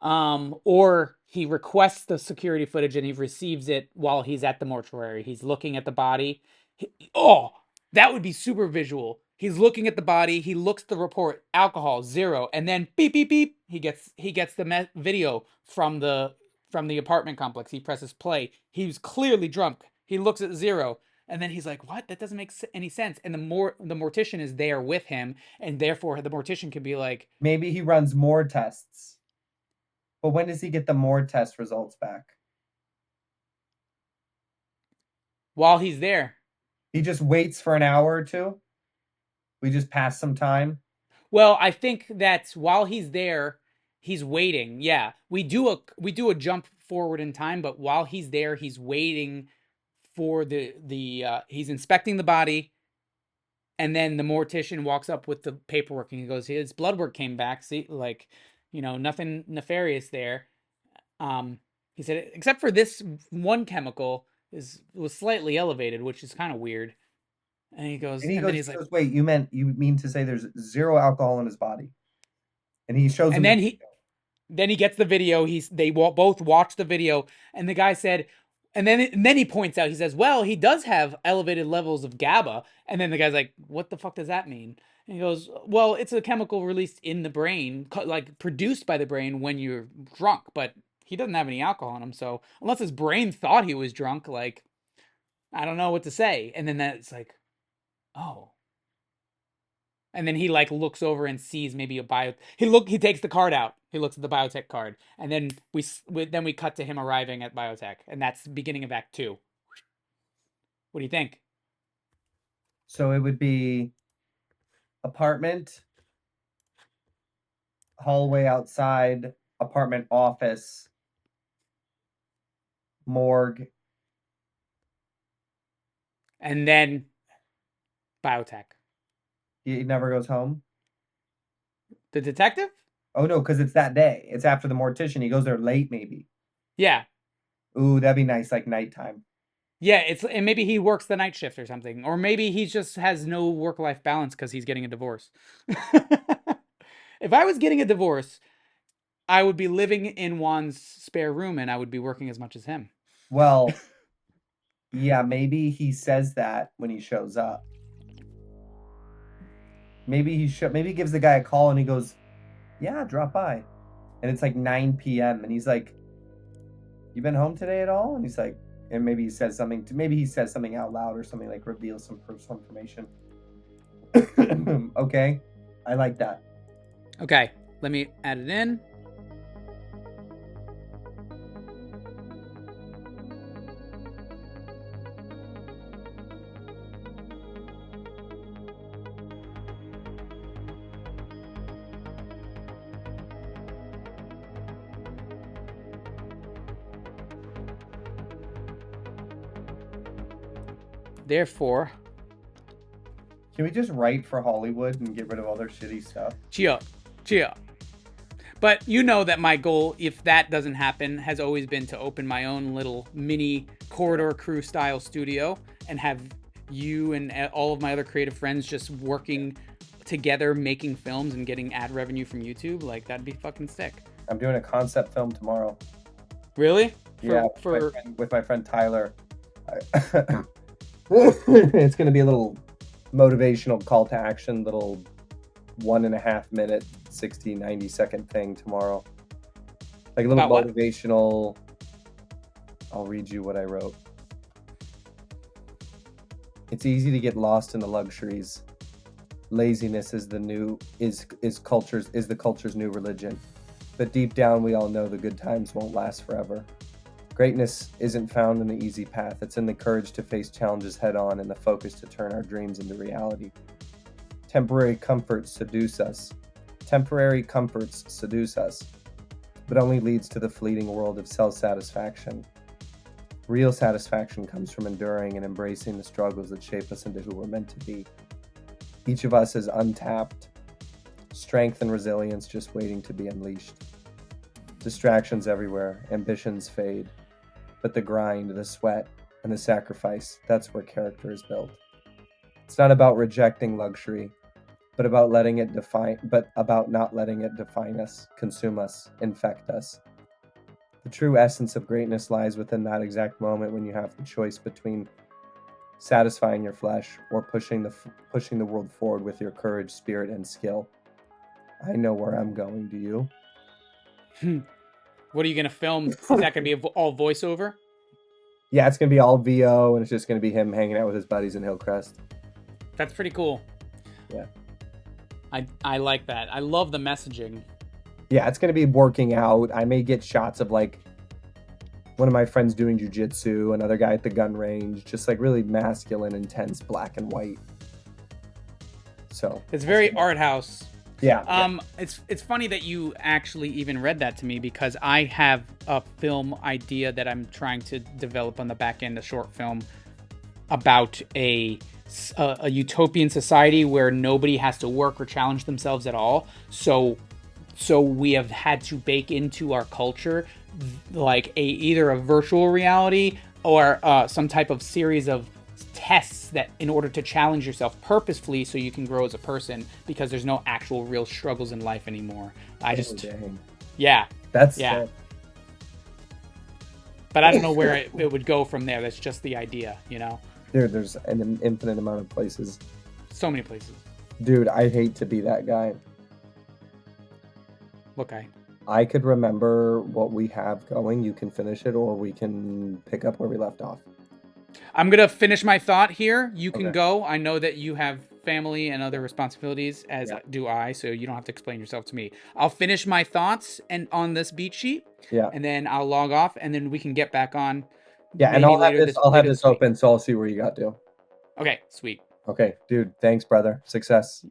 Or he requests the security footage and he receives it while he's at the mortuary. He's looking at the body. Oh, that would be super visual. He's looking at the body. He looks at the report, alcohol 0, and then beep beep beep. He gets the video from the apartment complex. He presses play. He was clearly drunk. He looks at 0, and then he's like, "What? That doesn't make any sense." And the mortician is there with him, and therefore the mortician could be like, Maybe he runs more tests. But when does he get the more test results back? while he's there. He just waits for an hour or two. We just pass some time. Well, I think that while he's there, he's waiting. Yeah, we do a jump forward in time, but while he's there, he's waiting for the he's inspecting the body, and then the mortician walks up with the paperwork and he goes, "His blood work came back. See, like, nothing nefarious there." He said, except for this one chemical was slightly elevated, which is kind of weird. And he goes, And he and goes, then he's like, wait, you mean to say there's 0 alcohol in his body? And he shows him and then he gets the video. They both watch the video, and the guy said, and then he points out. He says, "Well, he does have elevated levels of GABA." And then the guy's like, "What the fuck does that mean?" And he goes, "Well, it's a chemical released in the brain, like produced by the brain when you're drunk. But he doesn't have any alcohol in him, so unless his brain thought he was drunk, like, I don't know what to say." And then that's like, oh. And then he like looks over and sees maybe a bio. He takes the card out. He looks at the biotech card, and then we cut to him arriving at biotech, and that's the beginning of Act 2. What do you think? So it would be apartment, hallway outside, apartment office, morgue. And then biotech. He never goes home. The detective? Oh no, because it's that day. It's after the mortician. He goes there late, maybe. Yeah. Ooh, that'd be nice, like nighttime. Yeah, and maybe he works the night shift or something, or maybe he just has no work-life balance because he's getting a divorce. If I was getting a divorce, I would be living in Juan's spare room, and I would be working as much as him. Well, yeah, maybe he says that when he shows up. Maybe maybe he gives the guy a call and he goes, "Yeah, drop by." And it's like 9 p.m. and he's like, "You been home today at all?" And he's like, and maybe he says something out loud or something, like reveals some personal information. Okay, I like that. Okay, let me add it in. Therefore, Can we just write for Hollywood and get rid of all their shitty stuff? cheer. But you know that my goal, if that doesn't happen, has always been to open my own little mini corridor crew style studio and have you and all of my other creative friends just working together, making films and getting ad revenue from YouTube. Like, that'd be fucking sick. I'm doing a concept film tomorrow. Really? With my friend Tyler. It's going to be a little motivational call to action, little 1.5 minute, 90 second thing tomorrow. Like a little motivational. I'll read you what I wrote. It's easy to get lost in the luxuries. Laziness is the culture's new religion. But deep down we all know the good times won't last forever. Greatness isn't found in the easy path. It's in the courage to face challenges head on and the focus to turn our dreams into reality. Temporary comforts seduce us, but only leads to the fleeting world of self-satisfaction. Real satisfaction comes from enduring and embracing the struggles that shape us into who we're meant to be. Each of us is untapped, strength and resilience just waiting to be unleashed. Distractions everywhere, ambitions fade, but the grind, the sweat, and the sacrifice. That's where character is built. It's not about rejecting luxury, but about not letting it define us, consume us, infect us. The true essence of greatness lies within that exact moment when you have the choice between satisfying your flesh or pushing the world forward with your courage, spirit, and skill. I know where I'm going. Do you? What are you gonna film? Is that gonna be all voiceover? Yeah, it's gonna be all VO, and it's just gonna be him hanging out with his buddies in Hillcrest. That's pretty cool. Yeah. I like that. I love the messaging. Yeah, it's gonna be working out. I may get shots of like one of my friends doing jujitsu, another guy at the gun range, just like really masculine, intense, black and white. So it's very art house. Yeah. It's funny that you actually even read that to me, because I have a film idea that I'm trying to develop on the back end, a short film about a utopian society where nobody has to work or challenge themselves at all. So we have had to bake into our culture like either a virtual reality or some type of series of tests that in order to challenge yourself purposefully so you can grow as a person, because there's no actual real struggles in life anymore. Yeah. That's yeah. But I don't know where it would go from there. That's just the idea, you know? Dude, there's an infinite amount of places. So many places. Dude, I hate to be that guy. What guy? I could remember what we have going. You can finish it, or we can pick up where we left off. I'm going to finish my thought here. You can Okay. go. I know that you have family and other responsibilities, as do I, so you don't have to explain yourself to me. I'll finish my thoughts on this beat sheet, and then I'll log off, and then we can get back on. Yeah, and I'll have this open, so I'll see where you got to. Okay, sweet. Okay, dude, thanks, brother. Success.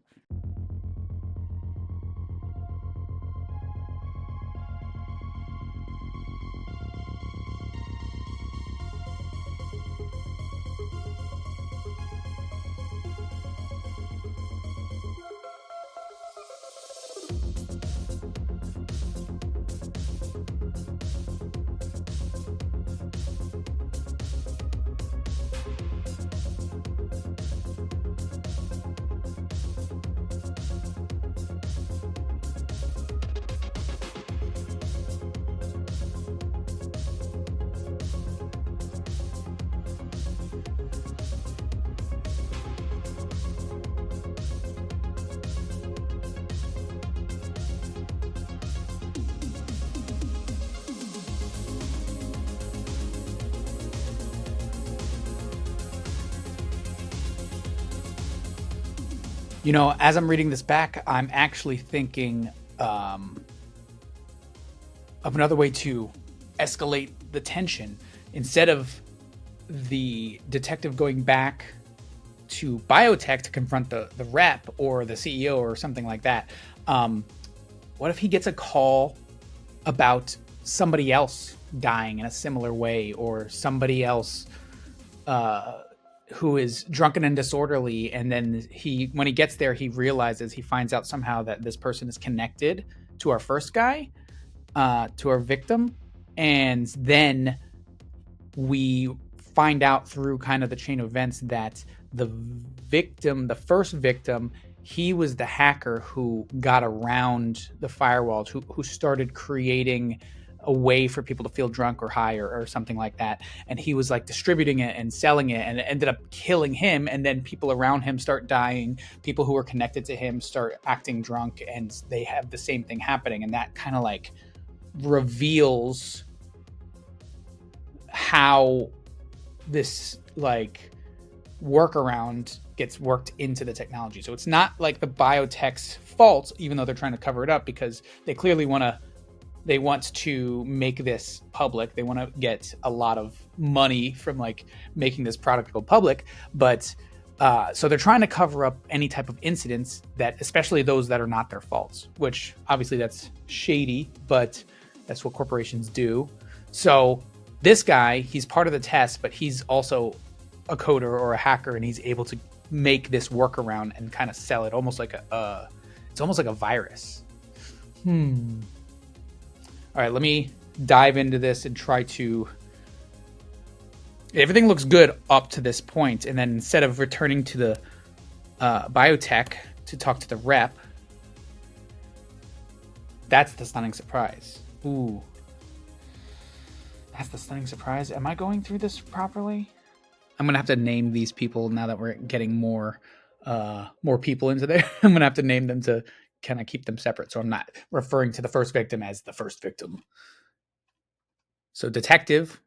You know, as I'm reading this back, I'm actually thinking of another way to escalate the tension. Instead of the detective going back to biotech to confront the rep or the CEO or something like that, what if he gets a call about somebody else dying in a similar way, or somebody else who is drunken and disorderly, and then when he gets there, he finds out somehow that this person is connected to our first guy, to our victim, and then we find out through kind of the chain of events that the first victim, he was the hacker who got around the firewalls, who started creating a way for people to feel drunk or high or something like that. And he was like distributing it and selling it, and it ended up killing him. And then people around him start dying. People who are connected to him start acting drunk, and they have the same thing happening. And that kind of like reveals how this like workaround gets worked into the technology. So it's not like the biotech's fault, even though they're trying to cover it up, because they clearly want to make this public. They want to get a lot of money from like making this product go public. But so they're trying to cover up any type of incidents, that especially those that are not their faults, which obviously that's shady, but that's what corporations do. So this guy, he's part of the test, but he's also a coder or a hacker, and he's able to make this workaround and kind of sell it almost like it's almost like a virus. All right, let me dive into this and try to Everything looks good up to this point, and then instead of returning to the biotech to talk to the rep, that's the stunning surprise. Ooh. That's the stunning surprise. Am I going through this properly? I'm gonna have to name these people now that we're getting more people into there. I'm gonna have to name them to kind of keep them separate, so I'm not referring to the first victim as the first victim. So detective,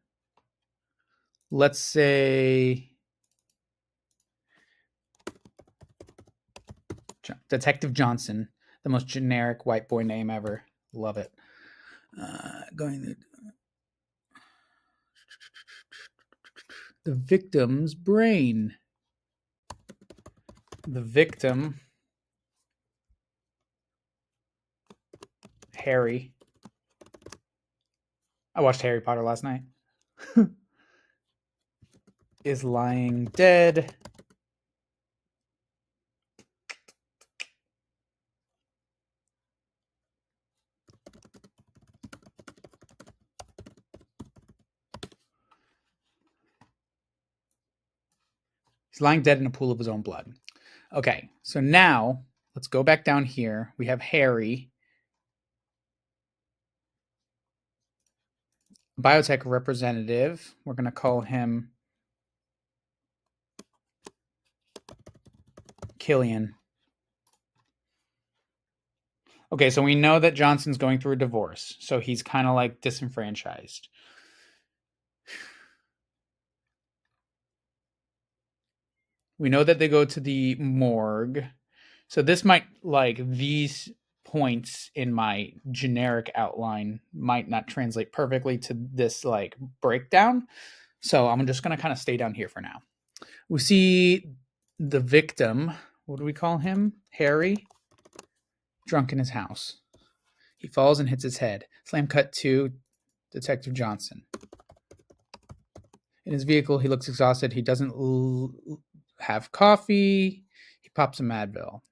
let's say Detective Johnson, the most generic white boy name ever. Love it. Going to the victim's brain. The victim, Harry. I watched Harry Potter last night. Is lying dead. He's lying dead in a pool of his own blood. Okay, so now let's go back down here. We have Harry, biotech representative. We're going to call him Killian. Okay, so we know that Johnson's going through a divorce, so he's kind of like disenfranchised. We know that they go to the morgue. So this might, like, these points in my generic outline might not translate perfectly to this, like, breakdown. So I'm just going to kind of stay down here for now. We see the victim. What do we call him? Harry. Drunk in his house. He falls and hits his head. Slam cut to Detective Johnson. In his vehicle, he looks exhausted. He doesn't have coffee. He pops some Advil.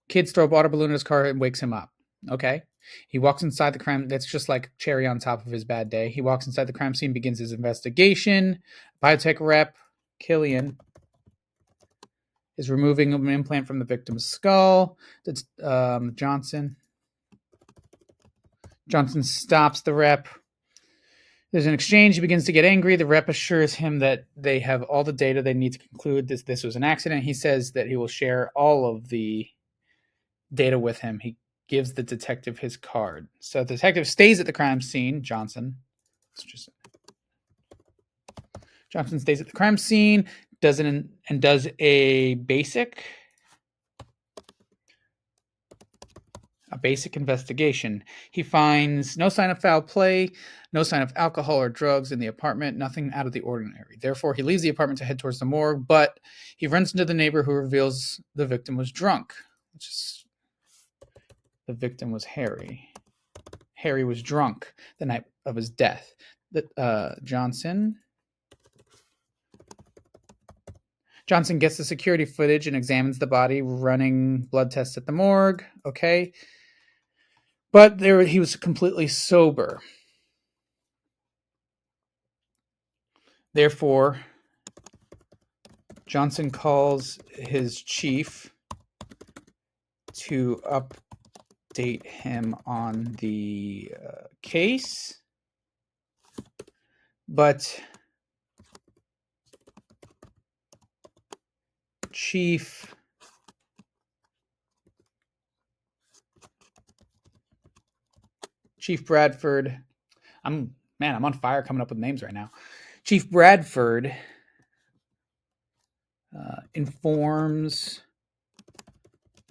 Kids throw a water balloon in his car and wakes him up. Okay. He walks inside the crime. That's just like cherry on top of his bad day. He walks inside the crime scene, begins his investigation. Biotech rep, Killian, is removing an implant from the victim's skull. That's Johnson. Johnson stops the rep. There's an exchange. He begins to get angry. The rep assures him that they have all the data they need to conclude this was an accident. He says that he will share all of the data with him. He gives the detective his card. So the detective stays at the crime scene. Johnson stays at the crime scene, does a basic investigation. He finds no sign of foul play, no sign of alcohol or drugs in the apartment, nothing out of the ordinary. Therefore, he leaves the apartment to head towards the morgue, but he runs into the neighbor who reveals the victim was drunk. The victim was Harry. Harry was drunk the night of his death. Johnson gets the security footage and examines the body, running blood tests at the morgue. Okay. But he was completely sober. Therefore, Johnson calls his chief to update him on the case. But Chief Bradford, I'm on fire coming up with names right now. Chief Bradford informs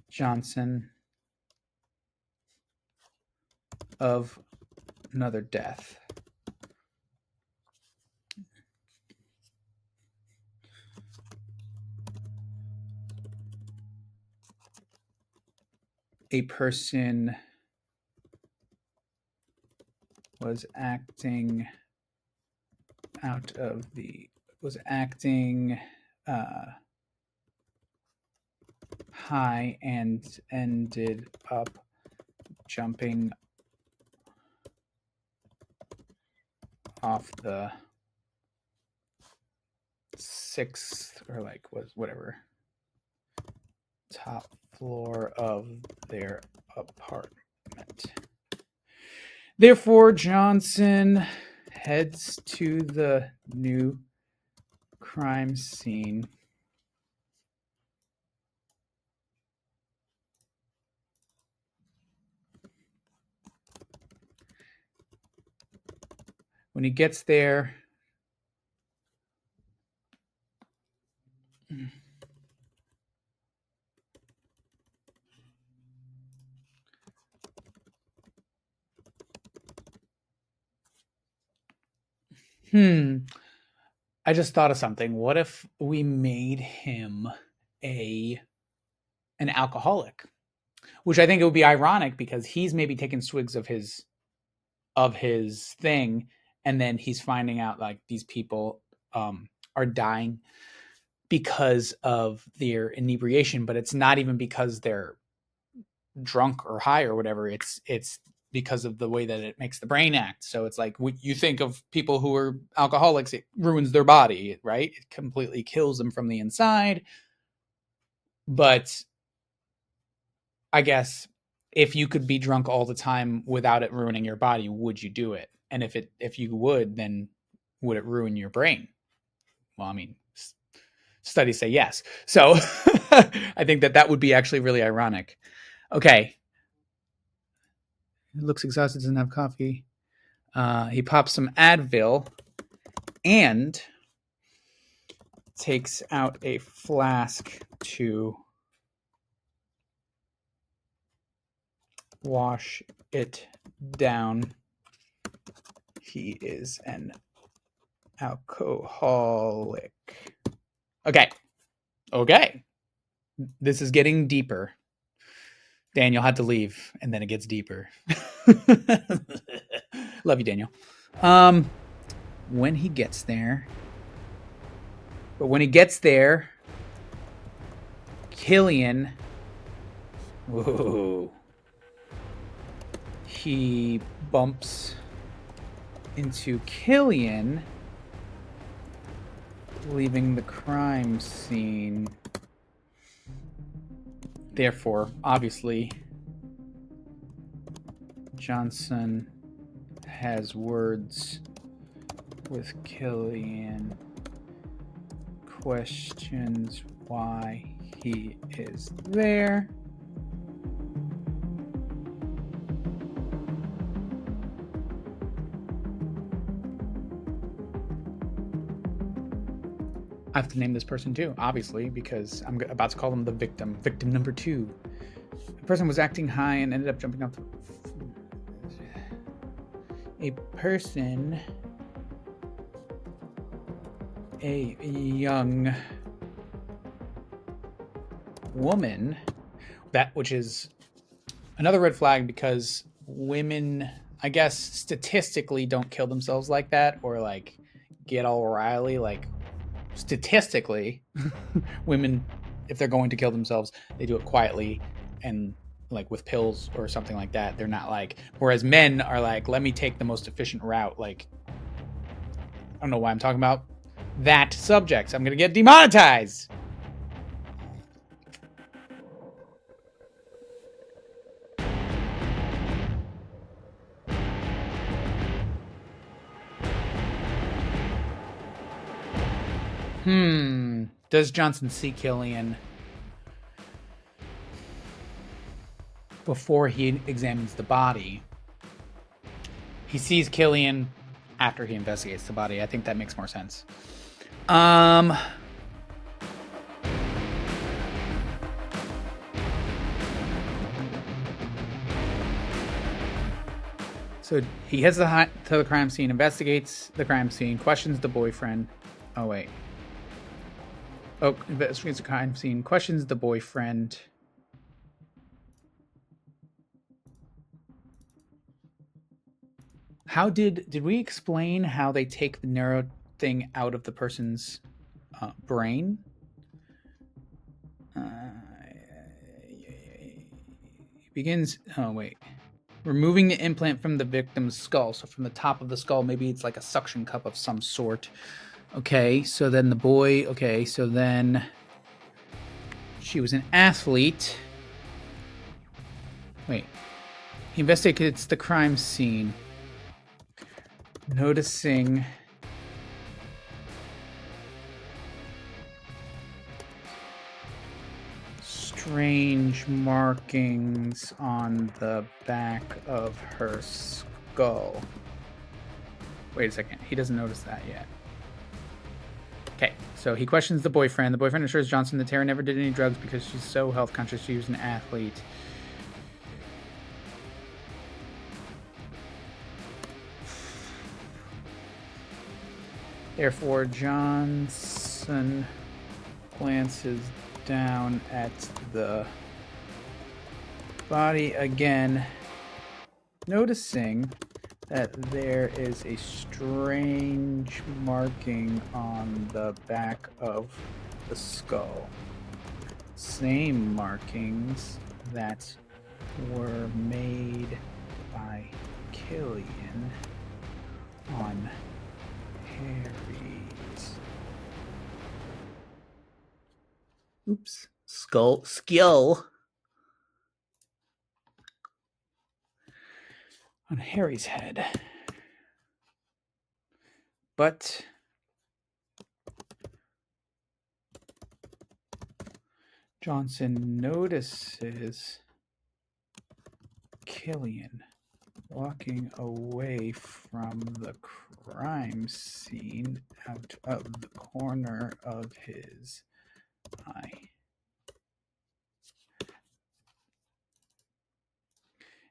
Johnson of another death. A person was acting high and ended up jumping off the 6th or like whatever top floor of their apartment. Therefore, Johnson heads to the new crime scene. When he gets there, I just thought of something. What if we made him an alcoholic? Which I think it would be ironic because he's maybe taking swigs of his thing, and then he's finding out like these people are dying because of their inebriation, but it's not even because they're drunk or high or whatever. It's because of the way that it makes the brain act. So it's like when you think of people who are alcoholics, it ruins their body, right? It completely kills them from the inside. But I guess if you could be drunk all the time without it ruining your body, would you do it? And if you would, then would it ruin your brain? Well, I mean, studies say yes. So I think that would be actually really ironic. Okay. He looks exhausted, doesn't have coffee. He pops some Advil and takes out a flask to wash it down. He is an alcoholic. Okay. This is getting deeper. Daniel had to leave, and then it gets deeper. Love you, Daniel. When he gets there, Killian, whoa, he bumps into Killian, leaving the crime scene. Therefore, obviously, Johnson has words with Killian, questions why he is there. I have to name this person too, obviously, because I'm about to call them the victim. Victim number 2. The person was acting high and ended up jumping off a person, a young woman, which is another red flag because women, I guess, statistically don't kill themselves like that or like get all riley. Like statistically, women, if they're going to kill themselves, they do it quietly and like with pills or something like that. They're not like, whereas men are like, let me take the most efficient route. Like, I don't know why I'm talking about that subject. I'm going to get demonetized. Does Johnson see Killian before he examines the body? He sees Killian after he investigates the body. I think that makes more sense. So he heads to the crime scene, investigates the crime scene, questions the boyfriend. Investigates the crime scene, questions the boyfriend. How did we explain how they take the neuro thing out of the person's brain? He begins. Removing the implant from the victim's skull. So from the top of the skull, maybe it's like a suction cup of some sort. Okay, so then the boy. Okay, so then she was an athlete. Wait. He investigates the crime scene, noticing strange markings on the back of her skull. Wait a second. He doesn't notice that yet. Okay, so he questions the boyfriend. The boyfriend assures Johnson that Tara never did any drugs because she's so health conscious. She was an athlete. Therefore, Johnson glances down at the body again, noticing that there is a strange marking on the back of the skull. Same markings that were made by Killian on Harry's. Oops. Skill. On Harry's head. But Johnson notices Killian walking away from the crime scene out of the corner of his eye.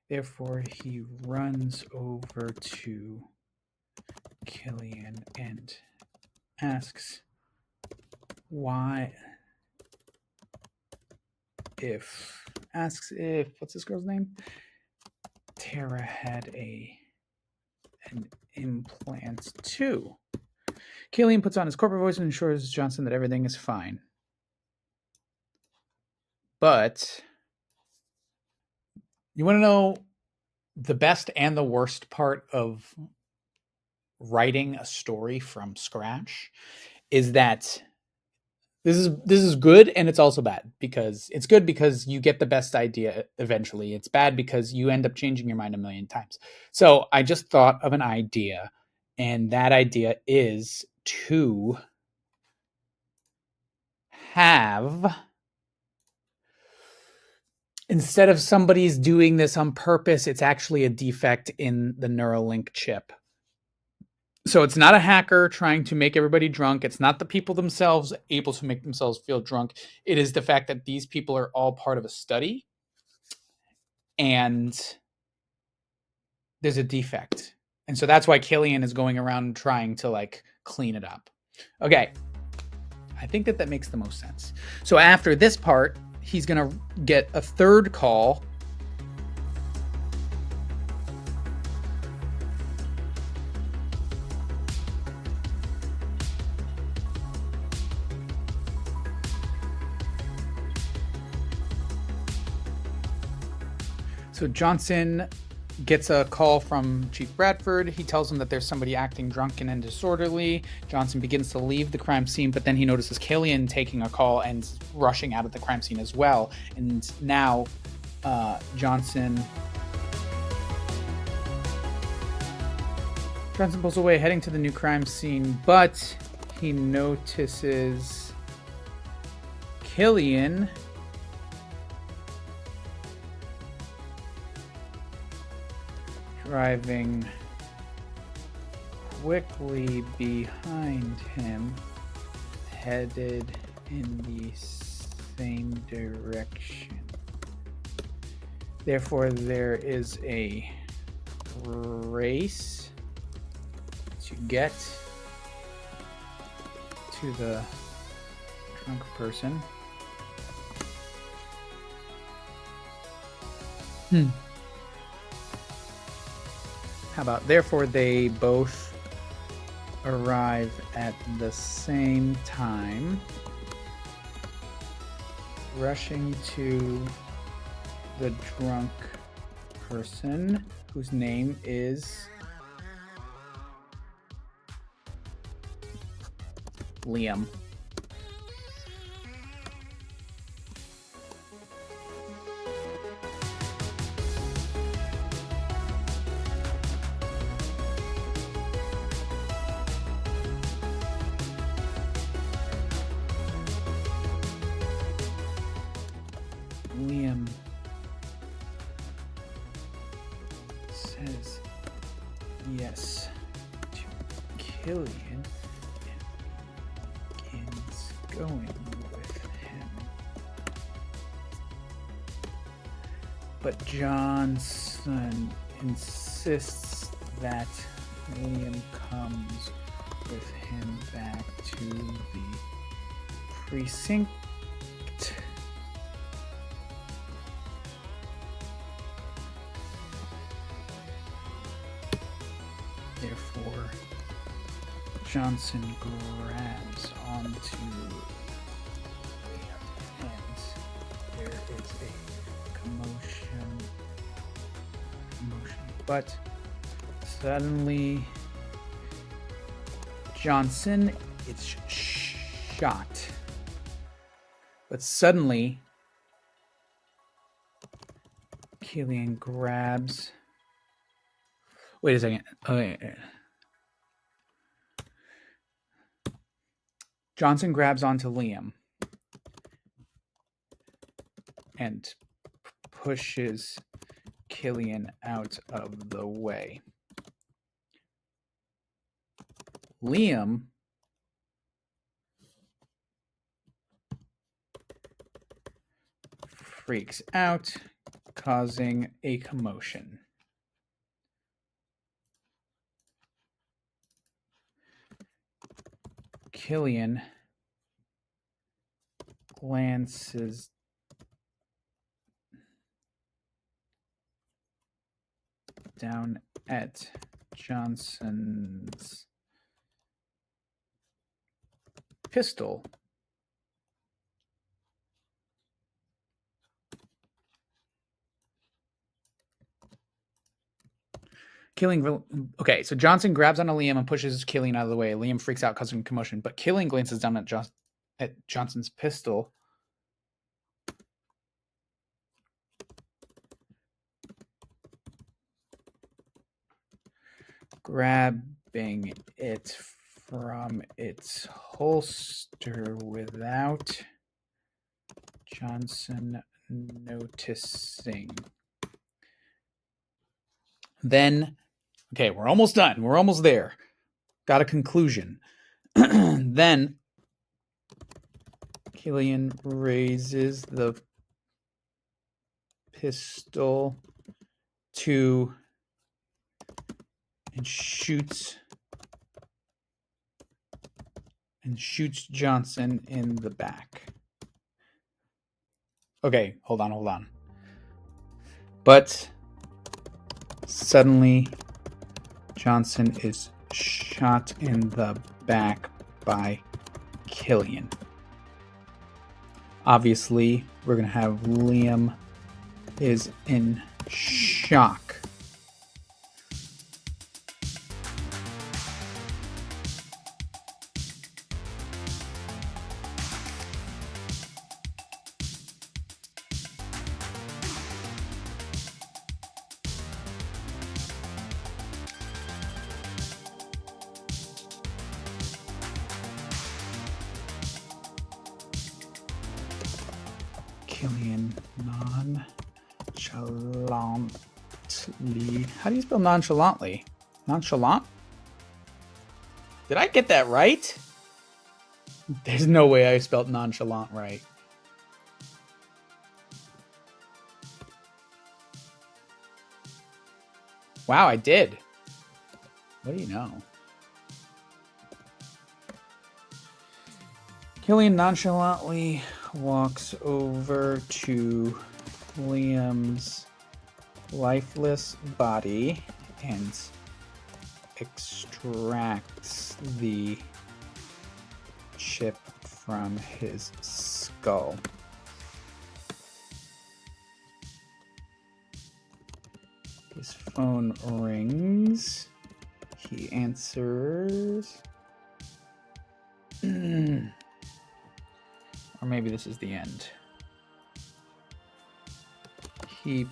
Therefore, he runs over to Killian and asks if what's this girl's name? Tara had an implant too. Killian puts on his corporate voice and assures Johnson that everything is fine. But you want to know the best and the worst part of writing a story from scratch is that this is good, and it's also bad, because it's good because you get the best idea eventually. It's bad because you end up changing your mind a million times. So I just thought of an idea, and that idea is to have, instead of somebody's doing this on purpose, it's actually a defect in the Neuralink chip. So it's not a hacker trying to make everybody drunk. It's not the people themselves able to make themselves feel drunk. It is the fact that these people are all part of a study, and there's a defect. And so that's why Killian is going around trying to like clean it up. Okay. I think that makes the most sense. So after this part, he's going to get a third call. So Johnson gets a call from Chief Bradford. He tells him that there's somebody acting drunken and disorderly. Johnson begins to leave the crime scene, but then he notices Killian taking a call and rushing out of the crime scene as well. And now Johnson pulls away, heading to the new crime scene, but he notices Killian driving quickly behind him, headed in the same direction. Therefore, there is a race to get to the drunk person. How about, therefore, they both arrive at the same time, rushing to the drunk person, whose name is Liam. Liam says yes to Killian and begins going with him. But Johnson insists that Liam comes with him back to the precinct. Therefore, Johnson grabs onto Liam, and there is a commotion. But suddenly, Johnson is shot. But suddenly, Killian grabs. Wait a second. Okay. Johnson grabs onto Liam and pushes Killian out of the way. Liam freaks out, causing a commotion. Killian glances down at Johnson's pistol. Okay, so Johnson grabs onto Liam and pushes Killian out of the way. Liam freaks out, causing commotion, but Killian glances down at Johnson's pistol. Grabbing it from its holster without Johnson noticing. Then, okay, we're almost done. We're almost there. Got a conclusion. Then Killian raises the pistol and shoots Johnson in the back. Okay, hold on. But suddenly Johnson is shot in the back by Killian. Obviously, we're going to have Liam is in shock. Killian nonchalantly. How do you spell nonchalantly? Nonchalant? Did I get that right? There's no way I spelled nonchalant right. Wow, I did. What do you know? Killian nonchalantly walks over to Liam's lifeless body and extracts the chip from his skull. His phone rings. He answers. Or maybe this is the end. He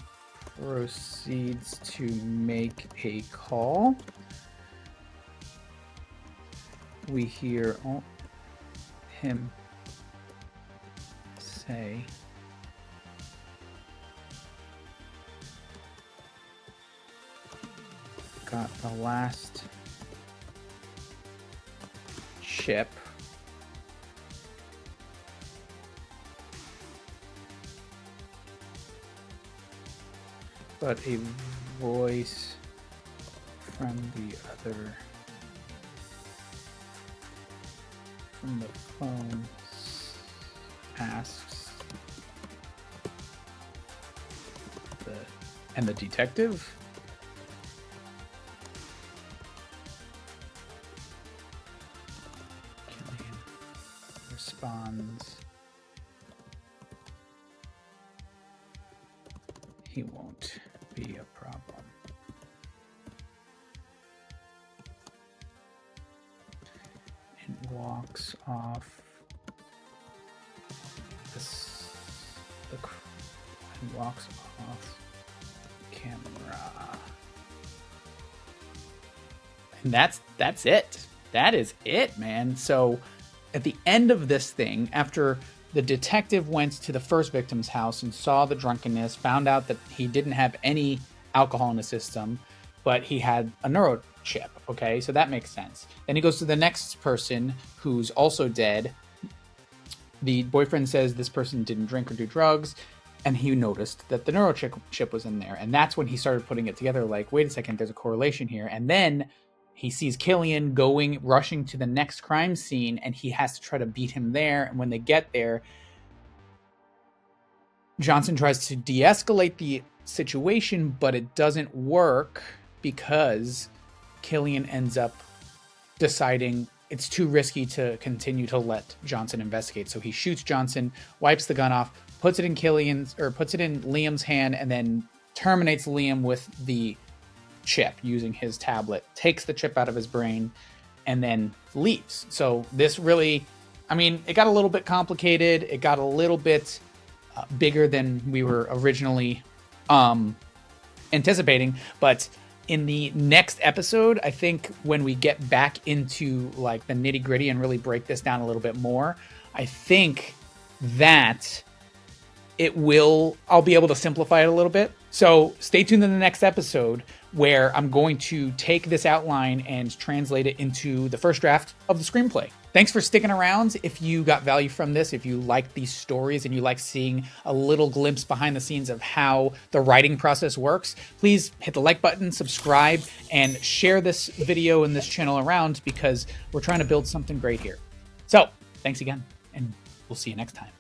proceeds to make a call. We hear him say, got the last chip. But a voice from the phone asks the detective? Killian responds, he won't be a problem. And walks off camera. And that's it. That is it, man. So at the end of this thing, after the detective went to the first victim's house and saw the drunkenness, found out that he didn't have any alcohol in his system, but he had a neurochip. Okay, so that makes sense. Then he goes to the next person who's also dead. The boyfriend says this person didn't drink or do drugs, and he noticed that the neurochip was in there. And that's when he started putting it together, like, wait a second, there's a correlation here. And then he sees Killian rushing to the next crime scene, and he has to try to beat him there. And when they get there, Johnson tries to de-escalate the situation, but it doesn't work because Killian ends up deciding it's too risky to continue to let Johnson investigate. So he shoots Johnson, wipes the gun off, puts it in Liam's hand, and then terminates Liam with the chip using his tablet, takes the chip out of his brain, and then leaves. So this really, I mean, it got a little bit complicated. It got a little bit bigger than we were originally anticipating. But in the next episode, I think when we get back into like the nitty gritty and really break this down a little bit more, I think that I'll be able to simplify it a little bit. So stay tuned in the next episode where I'm going to take this outline and translate it into the first draft of the screenplay. Thanks for sticking around. If you got value from this, if you like these stories and you like seeing a little glimpse behind the scenes of how the writing process works, please hit the like button, subscribe, and share this video and this channel around because we're trying to build something great here. So thanks again, and we'll see you next time.